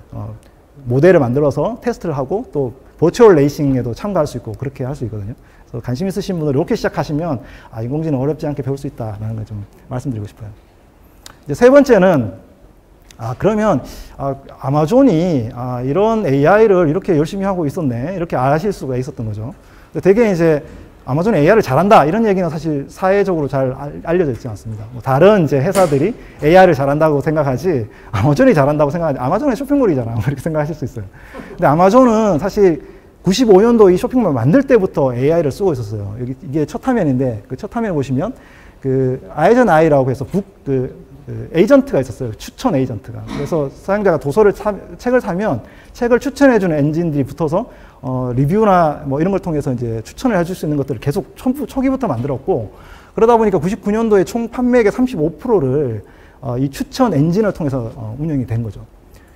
S1: 모델을 만들어서 테스트를 하고 또 버추얼 레이싱에도 참가할 수 있고 그렇게 할 수 있거든요. 그래서 관심 있으신 분들 이렇게 시작하시면 인공지능 어렵지 않게 배울 수 있다라는 걸 좀 말씀드리고 싶어요. 이제 세 번째는 그러면 아마존이 이런 AI를 이렇게 열심히 하고 있었네, 이렇게 아실 수가 있었던 거죠. 되게 이제 아마존이 AI를 잘한다 이런 얘기는 사실 사회적으로 잘 알려져 있지 않습니다. 뭐 다른 이제 회사들이 AI를 잘한다고 생각하지 아마존이 잘한다고 생각하지, 아마존의 쇼핑몰이잖아 이렇게 생각하실 수 있어요. 근데 아마존은 사실 95년도 이 쇼핑몰 만들 때부터 AI를 쓰고 있었어요. 이게 첫 화면인데 그 첫 화면에 보시면 그 아이젠 아이라고 해서 그 에이전트가 있었어요. 추천 에이전트가. 그래서 사용자가 책을 사면 책을 추천해주는 엔진들이 붙어서 리뷰나 뭐 이런 걸 통해서 이제 추천을 해줄 수 있는 것들을 계속 초기부터 만들었고, 그러다 보니까 99년도에 총 판매액의 35%를 이 추천 엔진을 통해서 운영이 된 거죠.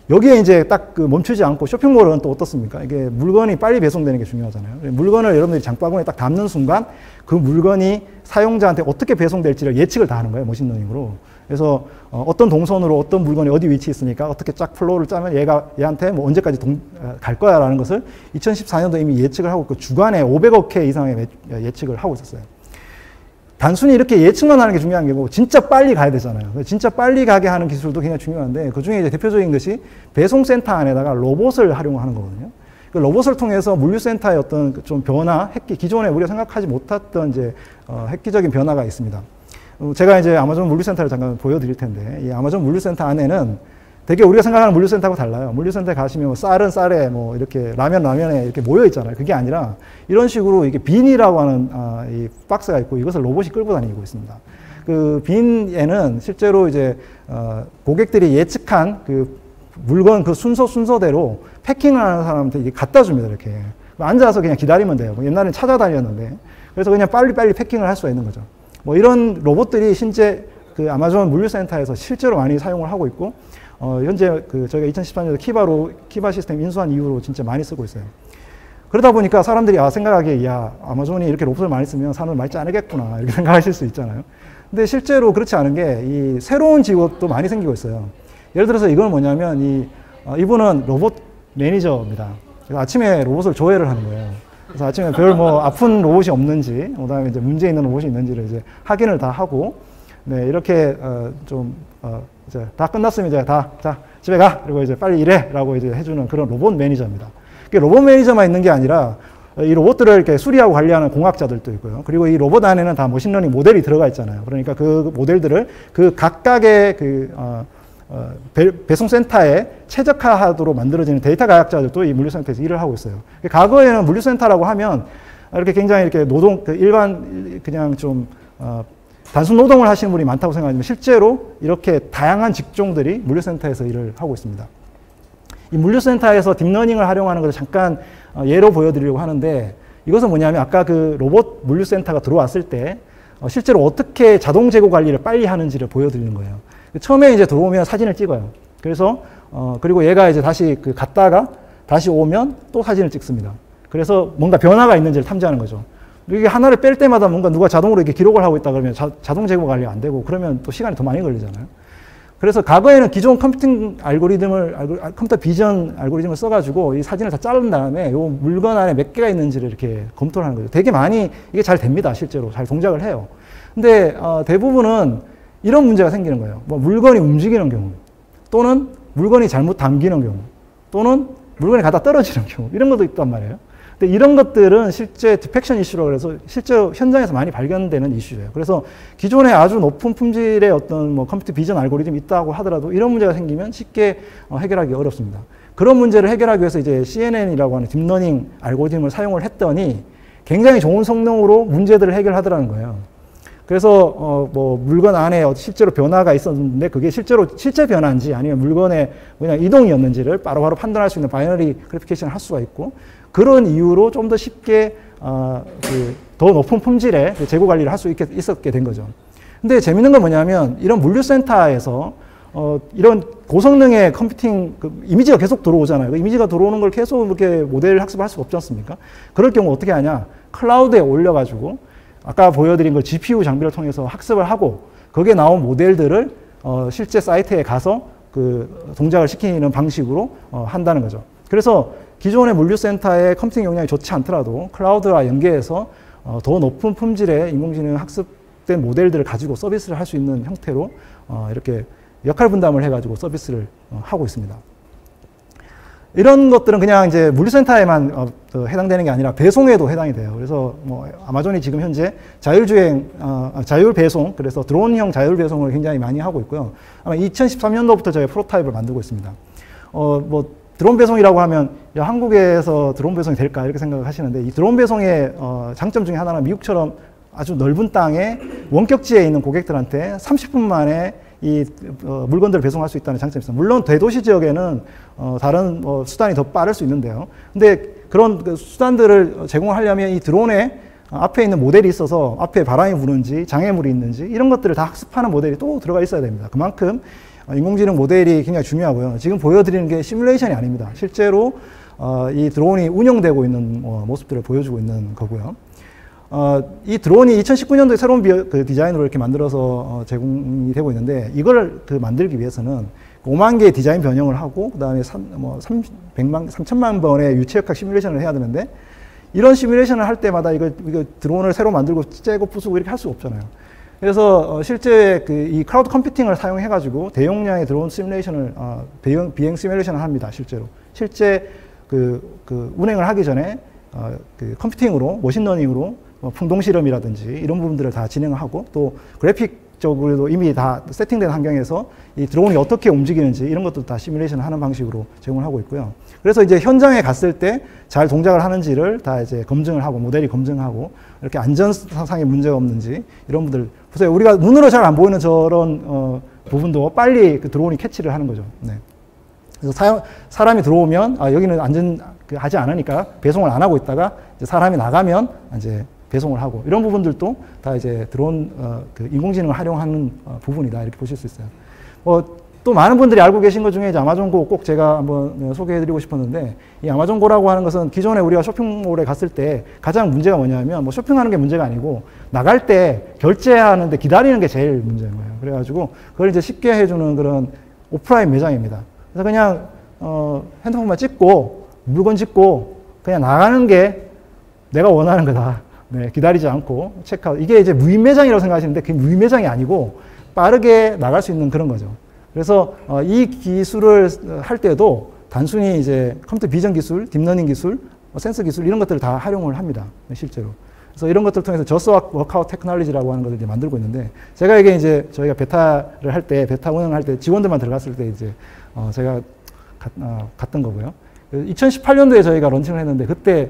S1: 여기에 이제 딱 그 멈추지 않고 쇼핑몰은 또 어떻습니까? 이게 물건이 빨리 배송되는 게 중요하잖아요. 물건을 여러분들이 장바구니에 딱 담는 순간 그 물건이 사용자한테 어떻게 배송될지를 예측을 다 하는 거예요. 머신러닝으로. 그래서 어떤 동선으로 어떤 물건이 어디 위치에 있으니까 어떻게 쫙 플로우를 짜면 얘한테 뭐 언제까지 갈 거야 라는 것을 2014년도에 이미 예측을 하고 그 주간에 500억 회 이상의 예측을 하고 있었어요. 단순히 이렇게 예측만 하는 게 중요한 게 아니고 진짜 빨리 가야 되잖아요. 진짜 빨리 가게 하는 기술도 굉장히 중요한데 그 중에 이제 대표적인 것이 배송센터 안에다가 로봇을 활용하는 거거든요. 그 로봇을 통해서 물류센터의 어떤 좀 변화, 기존에 우리가 생각하지 못했던 이제 획기적인 변화가 있습니다. 제가 이제 아마존 물류센터를 잠깐 보여드릴 텐데, 이 아마존 물류센터 안에는 되게 우리가 생각하는 물류센터하고 달라요. 물류센터에 가시면 뭐 쌀은 쌀에 뭐 이렇게 라면에 이렇게 모여 있잖아요. 그게 아니라 이런 식으로 이게 빈이라고 하는 이 박스가 있고 이것을 로봇이 끌고 다니고 있습니다. 그 빈에는 실제로 이제 고객들이 예측한 그 물건 그 순서대로 패킹을 하는 사람한테 이게 갖다 줍니다. 이렇게 앉아서 그냥 기다리면 돼요. 옛날에는 찾아다녔는데 그래서 그냥 빨리빨리 패킹을 할 수가 있는 거죠. 뭐 이런 로봇들이 실제 그 아마존 물류센터에서 실제로 많이 사용을 하고 있고, 현재 그 저희가 2014년도 키바 시스템 인수한 이후로 진짜 많이 쓰고 있어요. 그러다 보니까 사람들이 생각하기에 아마존이 이렇게 로봇을 많이 쓰면 사람을 많이 짜내겠구나 이렇게 생각하실 수 있잖아요. 근데 실제로 그렇지 않은 게 이 새로운 직업도 많이 생기고 있어요. 예를 들어서 이건 뭐냐면 이분은 로봇 매니저입니다. 아침에 로봇을 조회를 하는 거예요. 그래서 아침에 별 뭐 아픈 로봇이 없는지, 그다음에 이제 문제 있는 로봇이 있는지를 이제 확인을 다 하고, 네, 이렇게 이제 다 끝났으면 이제 자, 집에 가. 그리고 이제 빨리 일해. 라고 이제 해주는 그런 로봇 매니저입니다. 로봇 매니저만 있는 게 아니라 이 로봇들을 이렇게 수리하고 관리하는 공학자들도 있고요. 그리고 이 로봇 안에는 다 머신러닝 모델이 들어가 있잖아요. 그러니까 그 모델들을 그 각각의 배송센터에 최적화하도록 만들어지는 데이터 과학자들도 이 물류센터에서 일을 하고 있어요. 과거에는 물류센터라고 하면 이렇게 굉장히 이렇게 일반 그냥 좀 단순 노동을 하시는 분이 많다고 생각하지만 실제로 이렇게 다양한 직종들이 물류센터에서 일을 하고 있습니다. 이 물류센터에서 딥러닝을 활용하는 것을 잠깐 예로 보여드리려고 하는데, 이것은 뭐냐면 아까 그 로봇 물류센터가 들어왔을 때 실제로 어떻게 자동 재고 관리를 빨리 하는지를 보여드리는 거예요. 처음에 이제 들어오면 사진을 찍어요. 그래서 그리고 얘가 이제 다시 갔다가 다시 오면 또 사진을 찍습니다. 그래서 뭔가 변화가 있는지를 탐지하는 거죠. 이게 하나를 뺄 때마다 뭔가 누가 자동으로 이렇게 기록을 하고 있다 그러면 자동 재고 관리가 안 되고, 그러면 또 시간이 더 많이 걸리잖아요. 그래서 과거에는 기존 컴퓨팅 컴퓨터 비전 알고리즘을 써가지고 이 사진을 다 자른 다음에 이 물건 안에 몇 개가 있는지를 이렇게 검토를 하는 거죠. 되게 많이 이게 잘 됩니다. 실제로 잘 동작을 해요. 근데 대부분은 이런 문제가 생기는 거예요. 뭐 물건이 움직이는 경우, 또는 물건이 잘못 담기는 경우, 또는 물건이 가다 떨어지는 경우, 이런 것도 있단 말이에요. 근데 이런 것들은 실제 디펙션 이슈라고 해서 실제로 현장에서 많이 발견되는 이슈예요. 그래서 기존에 아주 높은 품질의 어떤 뭐 컴퓨터 비전 알고리즘이 있다고 하더라도 이런 문제가 생기면 쉽게 해결하기 어렵습니다. 그런 문제를 해결하기 위해서 이제 CNN이라고 하는 딥러닝 알고리즘을 사용을 했더니 굉장히 좋은 성능으로 문제들을 해결하더라는 거예요. 그래서 뭐 물건 안에 실제로 변화가 있었는데 그게 실제 변화인지 아니면 물건의 그냥 이동이었는지를 바로바로 판단할 수 있는 바이너리 클래리피케이션을 할 수가 있고, 그런 이유로 좀 더 쉽게 더 높은 품질의 재고 관리를 할 수 있었게 된 거죠. 근데 재밌는 건 뭐냐면 이런 물류센터에서 이런 고성능의 컴퓨팅 이미지가 계속 들어오잖아요. 그 이미지가 들어오는 걸 계속 이렇게 모델 학습을 할 수가 없지 않습니까? 그럴 경우 어떻게 하냐? 클라우드에 올려가지고 아까 보여드린 걸 GPU 장비를 통해서 학습을 하고 거기에 나온 모델들을 실제 사이트에 가서 동작을 시키는 방식으로 한다는 거죠. 그래서 기존의 물류센터의 컴퓨팅 용량이 좋지 않더라도 클라우드와 연계해서 더 높은 품질의 인공지능 학습된 모델들을 가지고 서비스를 할 수 있는 형태로 이렇게 역할 분담을 해가지고 서비스를 하고 있습니다. 이런 것들은 그냥 이제 물류센터에만 해당되는 게 아니라 배송에도 해당이 돼요. 그래서 뭐 아마존이 지금 현재 자율 배송, 그래서 드론형 자율 배송을 굉장히 많이 하고 있고요. 아마 2013년도부터 저희 프로타입을 만들고 있습니다. 뭐 드론 배송이라고 하면 야, 한국에서 드론 배송이 될까 이렇게 생각을 하시는데, 이 드론 배송의 장점 중에 하나는 미국처럼 아주 넓은 땅에 원격지에 있는 고객들한테 30분 만에 이 물건들을 배송할 수 있다는 장점이 있습니다. 물론 대도시 지역에는 다른 수단이 더 빠를 수 있는데요. 근데 그런 수단들을 제공하려면 이 드론에 앞에 있는 모델이 있어서 앞에 바람이 부는지 장애물이 있는지 이런 것들을 다 학습하는 모델이 또 들어가 있어야 됩니다. 그만큼 인공지능 모델이 굉장히 중요하고요. 지금 보여드리는 게 시뮬레이션이 아닙니다. 실제로 이 드론이 운영되고 있는 모습들을 보여주고 있는 거고요. 이 드론이 2019년도에 새로운 디자인으로 이렇게 만들어서 제공이 되고 있는데, 이걸 만들기 위해서는 5만 개의 디자인 변형을 하고, 그 다음에 3천만 번의 유체역학 시뮬레이션을 해야 되는데, 이런 시뮬레이션을 할 때마다 이거 드론을 새로 만들고 째고 부수고 이렇게 할 수가 없잖아요. 그래서 실제 이 클라우드 컴퓨팅을 사용해가지고 대용량의 드론 시뮬레이션을 비행 시뮬레이션을 합니다. 실제 운행을 하기 전에 컴퓨팅으로 머신러닝으로 풍동 실험이라든지 이런 부분들을 다 진행하고, 또 그래픽적으로도 이미 다 세팅된 환경에서 이 드론이 어떻게 움직이는지 이런 것도 다 시뮬레이션을 하는 방식으로 제공을 하고 있고요. 그래서 이제 현장에 갔을 때 잘 동작을 하는지를 다 이제 검증을 하고, 모델이 검증하고, 이렇게 안전상의 문제가 없는지 이런 부분들 보세요. 우리가 눈으로 잘 안 보이는 저런 부분도 빨리 드론이 캐치를 하는 거죠. 네. 그래서 사람이 들어오면 여기는 안전하지 않으니까 배송을 안 하고 있다가 이제 사람이 나가면 이제 배송을 하고, 이런 부분들도 다 이제 드론 인공지능을 활용하는 부분이다 이렇게 보실 수 있어요. 또 많은 분들이 알고 계신 것 중에 이제 아마존고 꼭 제가 한번 소개해드리고 싶었는데, 이 아마존고라고 하는 것은 기존에 우리가 쇼핑몰에 갔을 때 가장 문제가 뭐냐면 뭐 쇼핑하는 게 문제가 아니고 나갈 때 결제하는데 기다리는 게 제일 문제인 거예요. 그래가지고 그걸 이제 쉽게 해주는 그런 오프라인 매장입니다. 그래서 그냥 핸드폰만 찍고 물건 찍고 그냥 나가는 게 내가 원하는 거다. 네, 기다리지 않고 체크아웃. 이게 이제 무인 매장이라고 생각하시는데 그게 무인 매장이 아니고 빠르게 나갈 수 있는 그런 거죠. 그래서 이 기술을 할 때도 단순히 이제 컴퓨터 비전 기술, 딥러닝 기술, 센서 기술 이런 것들을 다 활용을 합니다. 실제로. 그래서 이런 것들을 통해서 저스 워크아웃 테크놀로지라고 하는 것을 이제 만들고 있는데 제가 이게 이제 저희가 베타를 할 때, 베타 운영할 때 지원들만 들어갔을 때 이제 제가 갔던 거고요. 2018년도에 저희가 런칭을 했는데 그때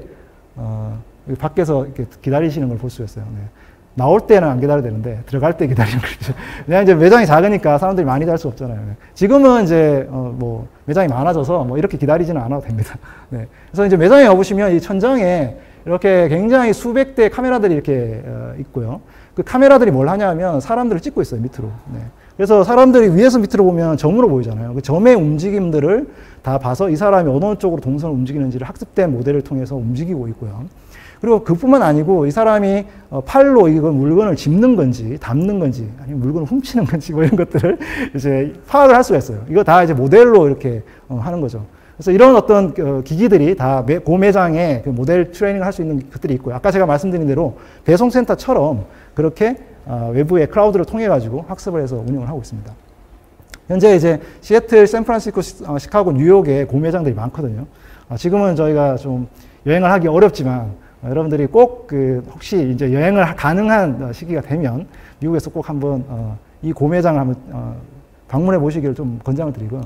S1: 밖에서 이렇게 기다리시는 걸 볼 수 있어요. 네. 나올 때는 안 기다려야 되는데 들어갈 때 기다리는 거죠. 그냥 이제 매장이 작으니까 사람들이 많이 갈 수 없잖아요. 지금은 이제 뭐 매장이 많아져서 뭐 이렇게 기다리지는 않아도 됩니다. 네. 그래서 이제 매장에 가보시면 이 천장에 이렇게 굉장히 수백 대의 카메라들이 이렇게 있고요. 그 카메라들이 뭘 하냐면 사람들을 찍고 있어요, 밑으로. 네. 그래서 사람들이 위에서 밑으로 보면 점으로 보이잖아요. 그 점의 움직임들을 다 봐서 이 사람이 어느 쪽으로 동선을 움직이는지를 학습된 모델을 통해서 움직이고 있고요. 그리고 그뿐만 아니고 이 사람이 팔로 이거 물건을 짚는 건지 담는 건지 아니면 물건을 훔치는 건지 뭐 이런 것들을 이제 파악을 할 수가 있어요. 이거 다 이제 모델로 이렇게 하는 거죠. 그래서 이런 어떤 기기들이 다 고매장에 그 모델 트레이닝을 할 수 있는 것들이 있고요. 아까 제가 말씀드린 대로 배송센터처럼 그렇게 외부의 클라우드를 통해 가지고 학습을 해서 운영을 하고 있습니다. 현재 이제 시애틀, 샌프란시스코, 시카고, 뉴욕에 고매장들이 많거든요. 지금은 저희가 좀 여행을 하기 어렵지만 여러분들이 꼭 혹시 이제 여행을 가능한 시기가 되면 미국에서 꼭 한번 이 고매장을 한번 방문해 보시기를 좀 권장을 드리고요.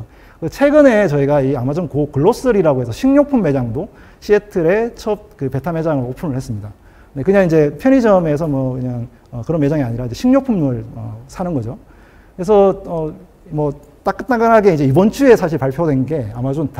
S1: 최근에 저희가 이 아마존 고 글로서리라고 해서 식료품 매장도 시애틀에 첫 그 베타 매장을 오픈을 했습니다. 네, 그냥 이제 편의점에서 뭐 그냥 그런 매장이 아니라 이제 식료품을 사는 거죠. 그래서 뭐 따끈따끈하게 이제 이번 주에 사실 발표된 게 아마존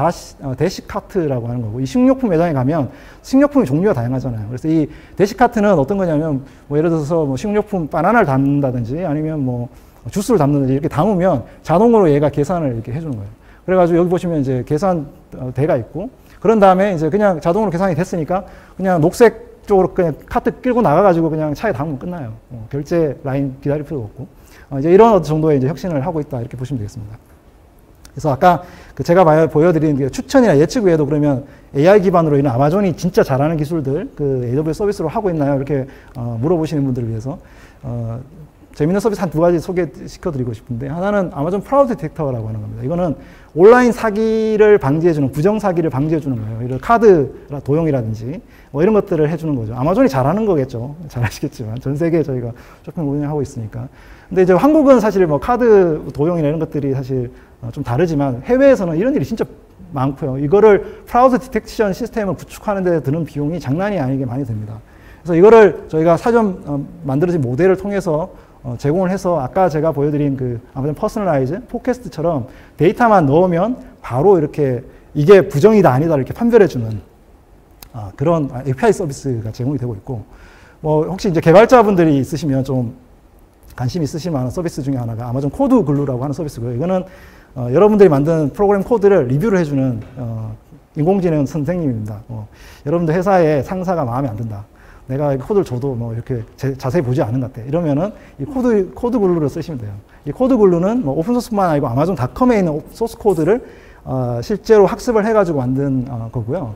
S1: 대시카트라고 하는 거고, 이 식료품 매장에 가면 식료품의 종류가 다양하잖아요. 그래서 이 대시카트는 어떤 거냐면 뭐 예를 들어서 뭐 식료품 바나나를 담는다든지 아니면 뭐 주스를 담는다든지 이렇게 담으면 자동으로 얘가 계산을 이렇게 해주는 거예요. 그래가지고 여기 보시면 이제 계산대가 있고, 그런 다음에 이제 그냥 자동으로 계산이 됐으니까 그냥 녹색 쪽으로 그냥 카트 끌고 나가가지고 그냥 차에 담으면 끝나요. 결제 라인 기다릴 필요가 없고. 이제 이런 정도의 이제 혁신을 하고 있다 이렇게 보시면 되겠습니다. 그래서 아까 제가 보여드린 게 추천이나 예측 외에도 그러면 AI 기반으로 있는 아마존이 진짜 잘하는 기술들 그 AWS 서비스로 하고 있나요? 이렇게 물어보시는 분들을 위해서 재밌는 서비스 한 두 가지 소개시켜드리고 싶은데, 하나는 아마존 프라우드 디텍터라고 하는 겁니다. 이거는 온라인 사기를 방지해주는, 부정 사기를 방지해주는 거예요. 이런 카드 도용이라든지 뭐 이런 것들을 해주는 거죠. 아마존이 잘하는 거겠죠. 잘 아시겠지만 전 세계에 저희가 쇼핑 운영하고 있으니까. 근데 이제 한국은 사실 뭐 카드 도용이나 이런 것들이 사실 좀 다르지만 해외에서는 이런 일이 진짜 많고요. 이거를 프라우드 디텍션 시스템을 구축하는 데 드는 비용이 장난이 아니게 많이 듭니다. 그래서 이거를 저희가 사전 만들어진 모델을 통해서 제공을 해서 아까 제가 보여드린 그 아마존 퍼스널라이즈 포캐스트처럼 데이터만 넣으면 바로 이렇게 이게 부정이다 아니다 이렇게 판별해주는 그런 API 서비스가 제공이 되고 있고, 뭐 혹시 이제 개발자분들이 있으시면 좀 관심 있으실 만한 서비스 중에 하나가 아마존 코드 글루라고 하는 서비스고요. 이거는 여러분들이 만든 프로그램 코드를 리뷰를 해주는 인공지능 선생님입니다. 여러분들 회사의 상사가 마음에 안 든다, 내가 코드를 줘도 뭐 이렇게 자세히 보지 않은 것 같아, 이러면은 이 코드 글루를 쓰시면 돼요. 이 코드 글루는 뭐 오픈소스만 아니고 아마존닷컴에 있는 소스 코드를 실제로 학습을 해가지고 만든 거고요.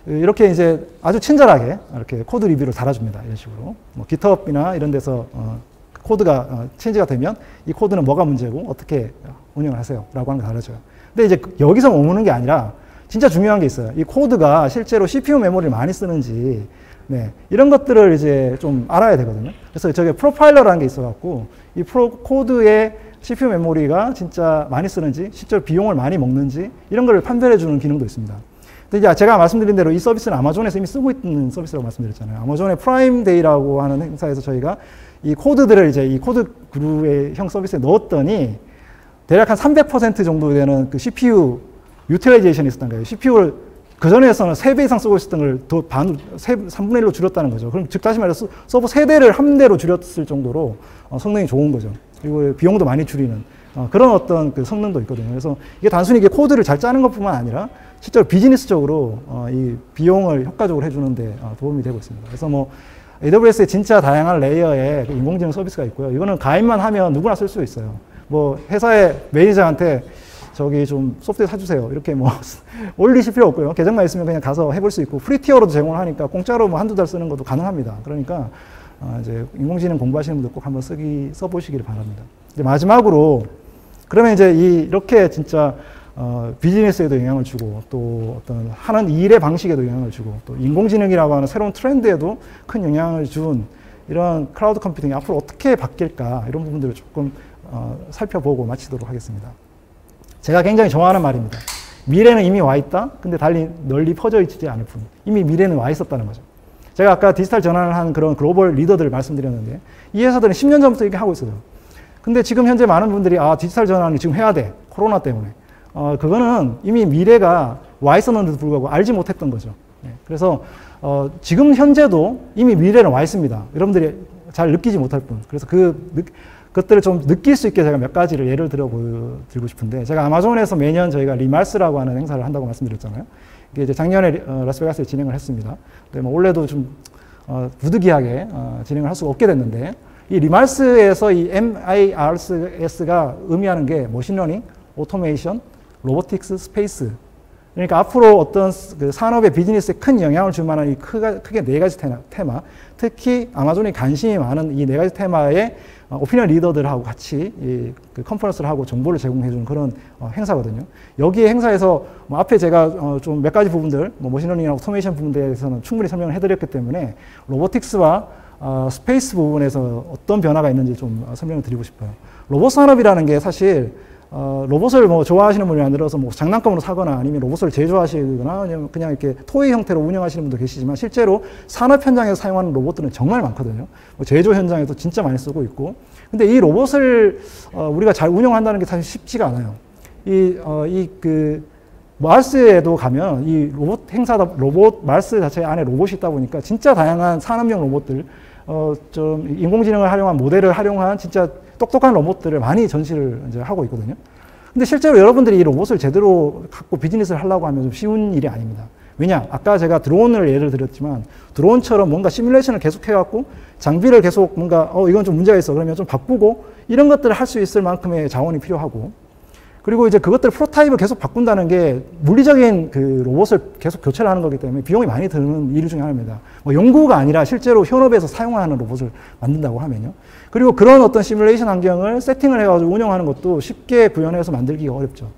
S1: 이렇게 이제 아주 친절하게 이렇게 코드 리뷰를 달아줍니다. 이런 식으로. 뭐 GitHub이나 이런 데서 코드가 체인지가 되면 이 코드는 뭐가 문제고 어떻게 운영을 하세요 라고 하는 거 달아줘요. 근데 이제 여기서 머무는 게 아니라 진짜 중요한 게 있어요. 이 코드가 실제로 CPU 메모리를 많이 쓰는지, 네, 이런 것들을 이제 좀 알아야 되거든요. 그래서 저게 프로파일러라는 게 있어갖고 이 코드의 CPU 메모리가 진짜 많이 쓰는지, 실제로 비용을 많이 먹는지 이런 걸 판별해주는 기능도 있습니다. 근데 이제 제가 말씀드린 대로 이 서비스는 아마존에서 이미 쓰고 있는 서비스라고 말씀드렸잖아요. 아마존의 프라임 데이라고 하는 행사에서 저희가 이 코드들을 이제 이 코드 그루의 형 서비스에 넣었더니 대략 한 300% 정도 되는 그 CPU 유틸라이제이션이 있었던 거예요. CPU를 그전에서는 3배 이상 쓰고 있었던 걸 더 3분의 1로 줄였다는 거죠. 그럼 즉 다시 말해서 서버 세대를 한 대로 줄였을 정도로 성능이 좋은 거죠. 그리고 비용도 많이 줄이는 그런 어떤 그 성능도 있거든요. 그래서 이게 단순히 이게 코드를 잘 짜는 것뿐만 아니라 실제로 비즈니스적으로 이 비용을 효과적으로 해주는데 도움이 되고 있습니다. 그래서 뭐 AWS에 진짜 다양한 레이어의 인공지능 서비스가 있고요. 이거는 가입만 하면 누구나 쓸 수 있어요. 뭐 회사의 매니저한테 저기 좀 소프트웨어 사주세요, 이렇게 뭐 올리실 필요 없고요. 계정만 있으면 그냥 가서 해볼 수 있고, 프리티어로도 제공을 하니까 공짜로 뭐 한두 달 쓰는 것도 가능합니다. 그러니까 이제 인공지능 공부하시는 분들 꼭 한번 써보시길 바랍니다. 이제 마지막으로 그러면 이제 이렇게 진짜 비즈니스에도 영향을 주고 또 어떤 하는 일의 방식에도 영향을 주고 또 인공지능이라고 하는 새로운 트렌드에도 큰 영향을 준 이런 클라우드 컴퓨팅이 앞으로 어떻게 바뀔까 이런 부분들을 조금 살펴보고 마치도록 하겠습니다. 제가 굉장히 좋아하는 말입니다. 미래는 이미 와 있다. 근데 달리 널리 퍼져 있지 않을 뿐. 이미 미래는 와 있었다는 거죠. 제가 아까 디지털 전환을 한 그런 글로벌 리더들을 말씀드렸는데 이 회사들은 10년 전부터 이렇게 하고 있어요. 근데 지금 현재 많은 분들이 디지털 전환을 지금 해야 돼. 코로나 때문에. 그거는 이미 미래가 와 있었는데도 불구하고 알지 못했던 거죠. 그래서 지금 현재도 이미 미래는 와 있습니다. 여러분들이 잘 느끼지 못할 뿐. 그래서 그것들을 좀 느낄 수 있게 제가 몇 가지를 예를 들고 싶은데, 제가 아마존에서 매년 저희가 리말스라고 하는 행사를 한다고 말씀드렸잖아요. 이게 이제 작년에 라스베가스에 진행을 했습니다. 근데 뭐 올해도 좀 부득이하게 진행을 할 수가 없게 됐는데, 이 리말스에서 이 MIRS가 의미하는 게 머신러닝, 오토메이션, 로보틱스, 스페이스. 그러니까 앞으로 어떤 그 산업의 비즈니스에 큰 영향을 줄 만한 이 크게 네 가지 테마, 특히 아마존이 관심이 많은 이 네 가지 테마에 오피니언 리더들하고 같이 그 컨퍼런스를 하고 정보를 제공해주는 그런 행사거든요. 여기 행사에서 뭐 앞에 제가 좀 몇 가지 부분들, 뭐 머신러닝이나 오토메이션 부분에 대해서는 충분히 설명을 해드렸기 때문에 로보틱스와 스페이스 부분에서 어떤 변화가 있는지 좀 설명을 드리고 싶어요. 로봇 산업이라는 게 사실 로봇을 뭐 좋아하시는 분이 만들어서 뭐 장난감으로 사거나 아니면 로봇을 제조하시거나 아니면 그냥 이렇게 토이 형태로 운영하시는 분도 계시지만, 실제로 산업 현장에서 사용하는 로봇들은 정말 많거든요. 뭐 제조 현장에도 진짜 많이 쓰고 있고. 근데 이 로봇을 우리가 잘 운영한다는 게 사실 쉽지가 않아요. 마르스에도 가면 이 로봇 마르스 자체 안에 로봇이 있다 보니까 진짜 다양한 산업용 로봇들, 좀 인공지능을 활용한 모델을 활용한 진짜 똑똑한 로봇들을 많이 전시를 이제 하고 있거든요. 근데 실제로 여러분들이 이 로봇을 제대로 갖고 비즈니스를 하려고 하면 좀 쉬운 일이 아닙니다. 왜냐? 아까 제가 드론을 예를 들었지만, 드론처럼 뭔가 시뮬레이션을 계속 해갖고 장비를 계속 뭔가 이건 좀 문제가 있어 그러면 좀 바꾸고 이런 것들을 할 수 있을 만큼의 자원이 필요하고, 그리고 이제 그것들 프로타입을 계속 바꾼다는 게 물리적인 그 로봇을 계속 교체를 하는 거기 때문에 비용이 많이 드는 일 중에 하나입니다. 뭐 연구가 아니라 실제로 현업에서 사용하는 로봇을 만든다고 하면요. 그리고 그런 어떤 시뮬레이션 환경을 세팅을 해가지고 운영하는 것도 쉽게 구현해서 만들기가 어렵죠.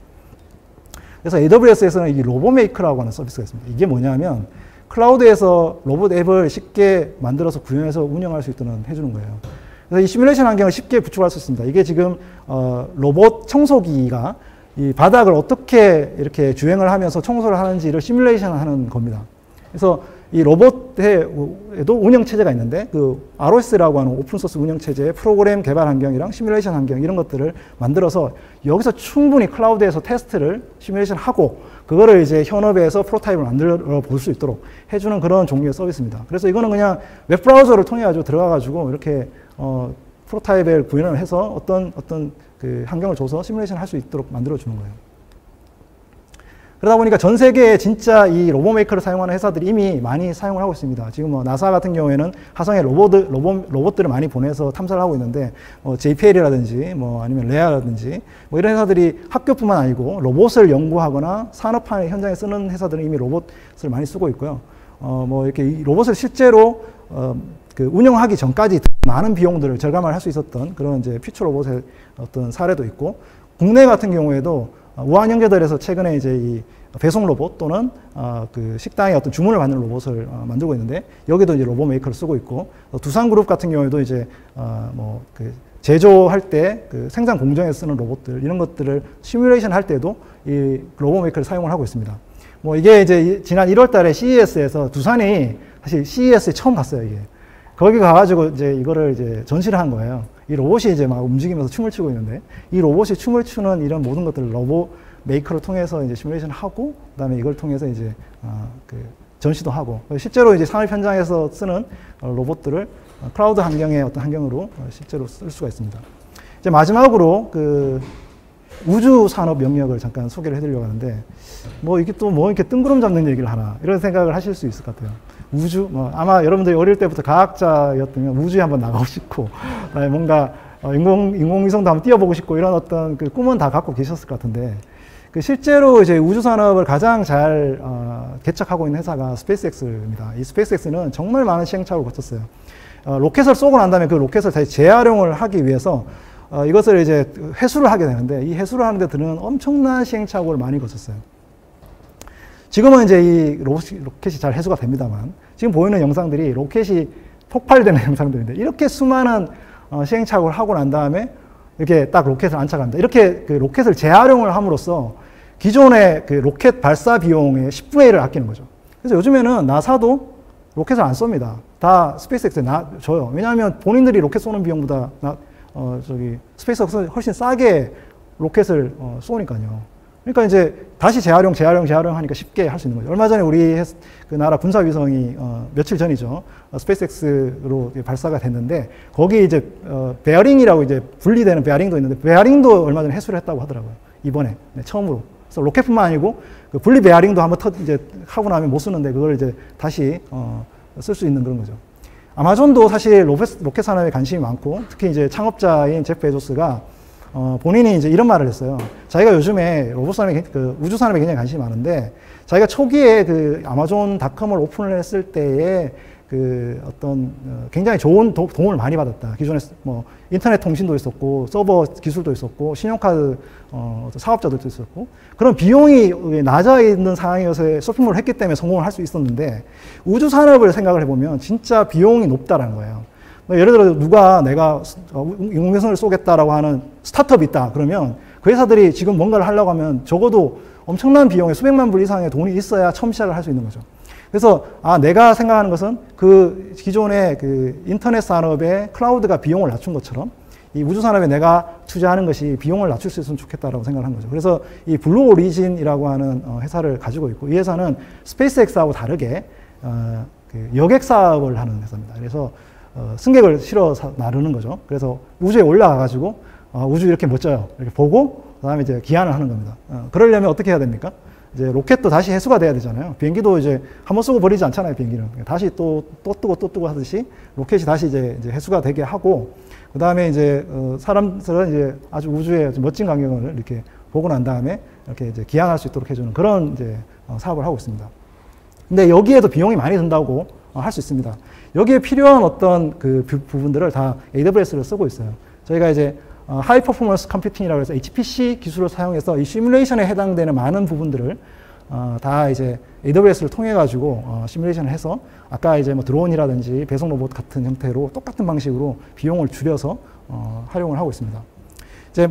S1: 그래서 AWS에서는 이 로봇메이커라고 하는 서비스가 있습니다. 이게 뭐냐면 클라우드에서 로봇 앱을 쉽게 만들어서 구현해서 운영할 수 있도록 해주는 거예요. 그래서 이 시뮬레이션 환경을 쉽게 구축할 수 있습니다. 이게 지금 로봇 청소기가 이 바닥을 어떻게 이렇게 주행을 하면서 청소를 하는지를 시뮬레이션 하는 겁니다. 그래서 이 로봇에도 운영체제가 있는데, 그 ROS라고 하는 오픈소스 운영체제의 프로그램 개발 환경이랑 시뮬레이션 환경 이런 것들을 만들어서 여기서 충분히 클라우드에서 테스트를 시뮬레이션 하고 그거를 이제 현업에서 프로타입을 만들어 볼 수 있도록 해주는 그런 종류의 서비스입니다. 그래서 이거는 그냥 웹브라우저를 통해 가지고 들어가가지고 이렇게 프로타입을 구현을 해서 어떤 그 환경을 줘서 시뮬레이션 할 수 있도록 만들어 주는 거예요. 그러다 보니까 전 세계에 진짜 이 로봇메이커를 사용하는 회사들이 이미 많이 사용을 하고 있습니다. 지금 뭐 나사 같은 경우에는 화성에 로봇들을 많이 보내서 탐사를 하고 있는데, JPL이라든지 뭐 아니면 레아라든지 뭐 이런 회사들이 학교뿐만 아니고 로봇을 연구하거나 산업 현장에 쓰는 회사들은 이미 로봇을 많이 쓰고 있고요. 뭐 이렇게 이 로봇을 실제로 그 운영하기 전까지 많은 비용들을 절감을 할 수 있었던 그런 이제 퓨처 로봇의 어떤 사례도 있고, 국내 같은 경우에도 우한 형제들에서 최근에 이제 이 배송 로봇 또는 그 식당에 어떤 주문을 받는 로봇을 만들고 있는데, 여기도 이제 로봇 메이커를 쓰고 있고, 두산그룹 같은 경우에도 이제 뭐 그 제조할 때 그 생산 공정에 쓰는 로봇들 이런 것들을 시뮬레이션 할 때도 이 로봇 메이커를 사용을 하고 있습니다. 뭐 이게 이제 지난 1월달에 CES에서 두산이 사실 CES에 처음 갔어요. 이게 거기 가가지고 이제 이거를 이제 전시를 한 거예요. 이 로봇이 이제 막 움직이면서 춤을 추고 있는데, 이 로봇이 춤을 추는 이런 모든 것들을 로봇 메이커를 통해서 이제 시뮬레이션을 하고, 그다음에 이걸 통해서 이제 그 전시도 하고, 실제로 이제 산업 현장에서 쓰는 로봇들을 클라우드 환경의 어떤 환경으로 실제로 쓸 수가 있습니다. 이제 마지막으로 그 우주 산업 영역을 잠깐 소개를 해드리려고 하는데, 뭐 이게 또 뭐 이렇게 뜬구름 잡는 얘기를 하나 이런 생각을 하실 수 있을 것 같아요. 우주, 뭐 아마 여러분들이 어릴 때부터 과학자였다면 우주에 한번 나가고 싶고, 뭔가 인공위성도 한번 띄워보고 싶고 이런 어떤 그 꿈은 다 갖고 계셨을 것 같은데, 그 실제로 이제 우주 산업을 가장 잘 개척하고 있는 회사가 스페이스X입니다. 이 스페이스X는 정말 많은 시행착오를 거쳤어요. 로켓을 쏘고 난 다음에 그 로켓을 다시 재활용을 하기 위해서 이것을 이제 회수를 하게 되는데 이 회수를 하는데 드는 엄청난 시행착오를 많이 거쳤어요. 지금은 이제 이 로켓이 잘 회수가 됩니다만 지금 보이는 영상들이 로켓이 폭발되는 영상들인데 이렇게 수많은 시행착오를 하고 난 다음에 이렇게 딱 로켓을 안착합니다. 이렇게 그 로켓을 재활용을 함으로써 기존의 그 로켓 발사 비용의 10분의 1을 아끼는 거죠. 그래서 요즘에는 나사도 로켓을 안 쏩니다. 다 스페이스X에 줘요. 왜냐하면 본인들이 로켓 쏘는 비용보다 스페이스X는 훨씬 싸게 로켓을 쏘니까요. 그러니까 이제 다시 재활용하니까 쉽게 할 수 있는 거죠. 얼마 전에 우리 그 나라 군사위성이 며칠 전이죠. 스페이스X로 발사가 됐는데 거기 이제 베어링이라고 이제 분리되는 베어링도 있는데 베어링도 얼마 전에 해수를 했다고 하더라고요. 이번에 처음으로. 그래서 로켓뿐만 아니고 그 분리 베어링도 한번 이제 하고 나면 못 쓰는데 그걸 이제 다시 쓸 수 있는 그런 거죠. 아마존도 사실 로켓 산업에 관심이 많고 특히 이제 창업자인 제프 베조스가 본인이 이제 이런 말을 했어요. 자기가 요즘에 로봇 산업에, 우주 산업에 굉장히 관심이 많은데, 자기가 초기에 그 아마존닷컴을 오픈을 했을 때에 그 어떤 굉장히 좋은 도움을 많이 받았다. 기존에 뭐 인터넷 통신도 있었고, 서버 기술도 있었고, 신용카드 사업자들도 있었고, 그런 비용이 낮아 있는 상황이어서 쇼핑몰을 했기 때문에 성공을 할 수 있었는데, 우주 산업을 생각을 해보면 진짜 비용이 높다라는 거예요. 예를 들어 누가 내가 인공위성을 쏘겠다라고 하는 스타트업이 있다 그러면 그 회사들이 지금 뭔가를 하려고 하면 적어도 엄청난 비용에 수백만 불 이상의 돈이 있어야 처음 시작을 할 수 있는 거죠. 그래서 내가 생각하는 것은 그 기존의 그 인터넷 산업의 클라우드가 비용을 낮춘 것처럼 이 우주 산업에 내가 투자하는 것이 비용을 낮출 수 있으면 좋겠다라고 생각을 한 거죠. 그래서 이 블루 오리진이라고 하는 회사를 가지고 있고 이 회사는 스페이스X하고 다르게 그 여객 사업을 하는 회사입니다. 그래서 승객을 실어 나르는 거죠. 그래서 우주에 올라가가지고 우주 이렇게 멋져요. 이렇게 보고 그다음에 이제 기한을 하는 겁니다. 그러려면 어떻게 해야 됩니까? 이제 로켓도 다시 해수가 돼야 되잖아요. 비행기도 이제 한번 쓰고 버리지 않잖아요. 비행기는 다시 또 뜨고 하듯이 로켓이 다시 이제 해수가 되게 하고 그다음에 이제 사람들은 이제 아주 우주의 멋진 광경을 이렇게 보고 난 다음에 이렇게 이제 기항할 수 있도록 해주는 그런 이제 사업을 하고 있습니다. 근데 여기에도 비용이 많이 든다고 할 수 있습니다. 여기에 필요한 어떤 그 부분들을 다 AWS를 쓰고 있어요. 저희가 이제 하이 퍼포먼스 컴퓨팅이라고 해서 HPC 기술을 사용해서 이 시뮬레이션에 해당되는 많은 부분들을 다 이제 AWS를 통해 가지고 시뮬레이션을 해서 아까 이제 뭐 드론이라든지 배송 로봇 같은 형태로 똑같은 방식으로 비용을 줄여서 활용을 하고 있습니다. 이제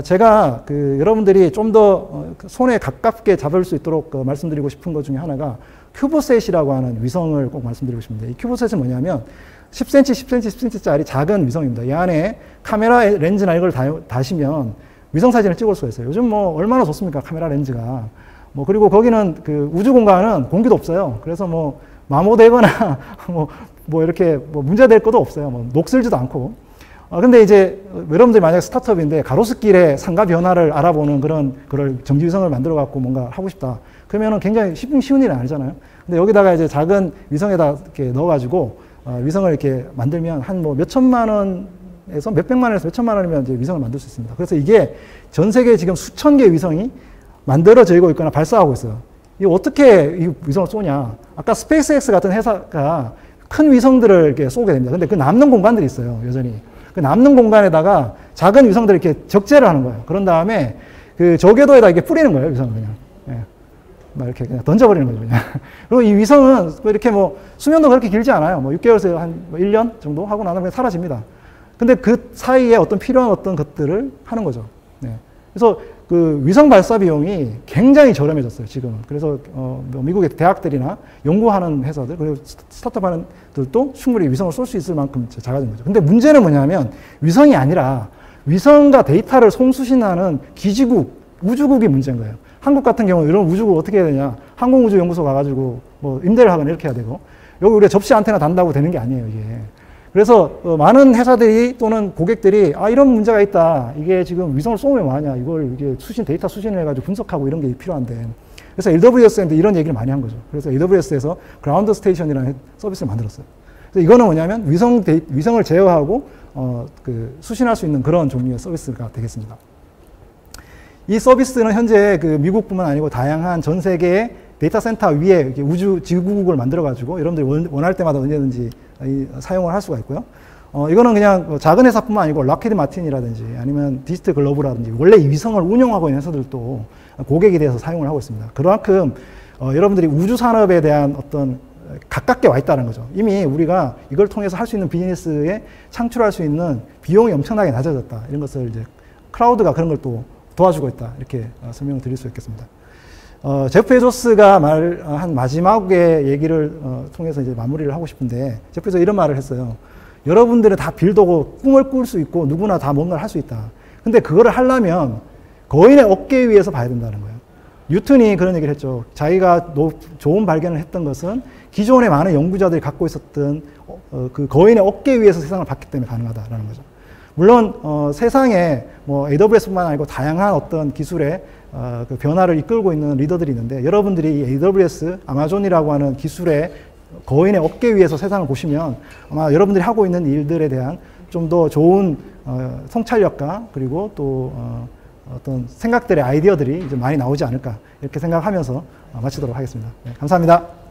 S1: 제가 그 여러분들이 좀 더 손에 가깝게 잡을 수 있도록 말씀드리고 싶은 것 중에 하나가 큐브셋이라고 하는 위성을 꼭 말씀드리고 싶습니다. 이 큐브셋은 뭐냐면 10cm, 10cm, 10cm짜리 작은 위성입니다. 이 안에 카메라 렌즈나 이걸 다시면 위성 사진을 찍을 수가 있어요. 요즘 뭐 얼마나 좋습니까? 카메라 렌즈가. 뭐 그리고 거기는 그 우주 공간은 공기도 없어요. 그래서 뭐 마모되거나 뭐 이렇게 뭐 문제될 것도 없어요. 뭐 녹슬지도 않고. 근데 이제 여러분들이 만약 스타트업인데 가로수길에 상가 변화를 알아보는 그런 정지위성을 만들어 갖고 뭔가 하고 싶다. 그러면은 굉장히 쉬운 일은 아니잖아요. 근데 여기다가 이제 작은 위성에다 이렇게 넣어가지고 위성을 이렇게 만들면 한 뭐 몇천만 원에서 몇백만 원에서 몇천만 원이면 이제 위성을 만들 수 있습니다. 그래서 이게 전 세계에 지금 수천 개의 위성이 만들어지고 있거나 발사하고 있어요. 이거 어떻게 이 위성을 쏘냐? 아까 스페이스X 같은 회사가 큰 위성들을 이렇게 쏘게 됩니다. 근데 그 남는 공간들이 있어요, 여전히. 그 남는 공간에다가 작은 위성들을 이렇게 적재를 하는 거예요. 그런 다음에 그 저궤도에다 이렇게 뿌리는 거예요, 위성을 그냥. 예. 막 이렇게 그냥 던져버리는 거죠, 그냥. 그리고 이 위성은 이렇게 뭐 수명도 그렇게 길지 않아요. 뭐 6개월에서 한 1년 정도 하고 나면 그냥 사라집니다. 근데 그 사이에 어떤 필요한 어떤 것들을 하는 거죠. 네. 그래서 그 위성 발사 비용이 굉장히 저렴해졌어요, 지금은. 그래서 미국의 대학들이나 연구하는 회사들, 그리고 스타트업 하는 들도 충분히 위성을 쏠 수 있을 만큼 작아진 거죠. 근데 문제는 뭐냐면 위성이 아니라 위성과 데이터를 송수신하는 기지국, 우주국이 문제인 거예요. 한국 같은 경우는 이런 우주국 어떻게 해야 되냐. 항공우주연구소 가가지고 뭐 임대를 하거나 이렇게 해야 되고, 여기 우리가 접시 안테나 단다고 되는 게 아니에요, 이게. 그래서 많은 회사들이 또는 고객들이 이런 문제가 있다. 이게 지금 위성을 쏘면 뭐하냐. 이걸 이게 데이터 수신을 해가지고 분석하고 이런 게 필요한데. 그래서 AWS한테 이런 얘기를 많이 한 거죠. 그래서 AWS에서 그라운드 스테이션이라는 서비스를 만들었어요. 그래서 이거는 뭐냐면 위성을 제어하고 그 수신할 수 있는 그런 종류의 서비스가 되겠습니다. 이 서비스는 현재 그 미국뿐만 아니고 다양한 전 세계의 데이터 센터 위에 우주 지구국을 만들어 가지고 여러분들이 원할 때마다 언제든지 사용을 할 수가 있고요. 이거는 그냥 작은 회사뿐만 아니고 락히드 마틴이라든지 아니면 디지트 글로브라든지 원래 이 위성을 운영하고 있는 회사들도 고객이 돼서 사용을 하고 있습니다. 그만큼 여러분들이 우주 산업에 대한 어떤 가깝게 와 있다는 거죠. 이미 우리가 이걸 통해서 할 수 있는 비즈니스에 창출할 수 있는 비용이 엄청나게 낮아졌다. 이런 것을 이제 클라우드가 그런 걸 또 도와주고 있다. 이렇게 설명을 드릴 수 있겠습니다. 제프 베조스가 말한 마지막의 얘기를 통해서 이제 마무리를 하고 싶은데, 제프 베조스가 이런 말을 했어요. 여러분들은 다 빌드고 꿈을 꿀 수 있고 누구나 다 뭔가를 할 수 있다. 근데 그거를 하려면 거인의 어깨 위에서 봐야 된다는 거예요. 뉴턴이 그런 얘기를 했죠. 자기가 좋은 발견을 했던 것은 기존의 많은 연구자들이 갖고 있었던 그 거인의 어깨 위에서 세상을 봤기 때문에 가능하다라는 거죠. 물론 세상에 뭐 AWS뿐만 아니고 다양한 어떤 기술의 그 변화를 이끌고 있는 리더들이 있는데, 여러분들이 AWS, 아마존이라고 하는 기술의 거인의 어깨 위에서 세상을 보시면 아마 여러분들이 하고 있는 일들에 대한 좀 더 좋은 통찰력과 그리고 또 어떤 생각들의 아이디어들이 이제 많이 나오지 않을까, 이렇게 생각하면서 마치도록 하겠습니다. 네, 감사합니다.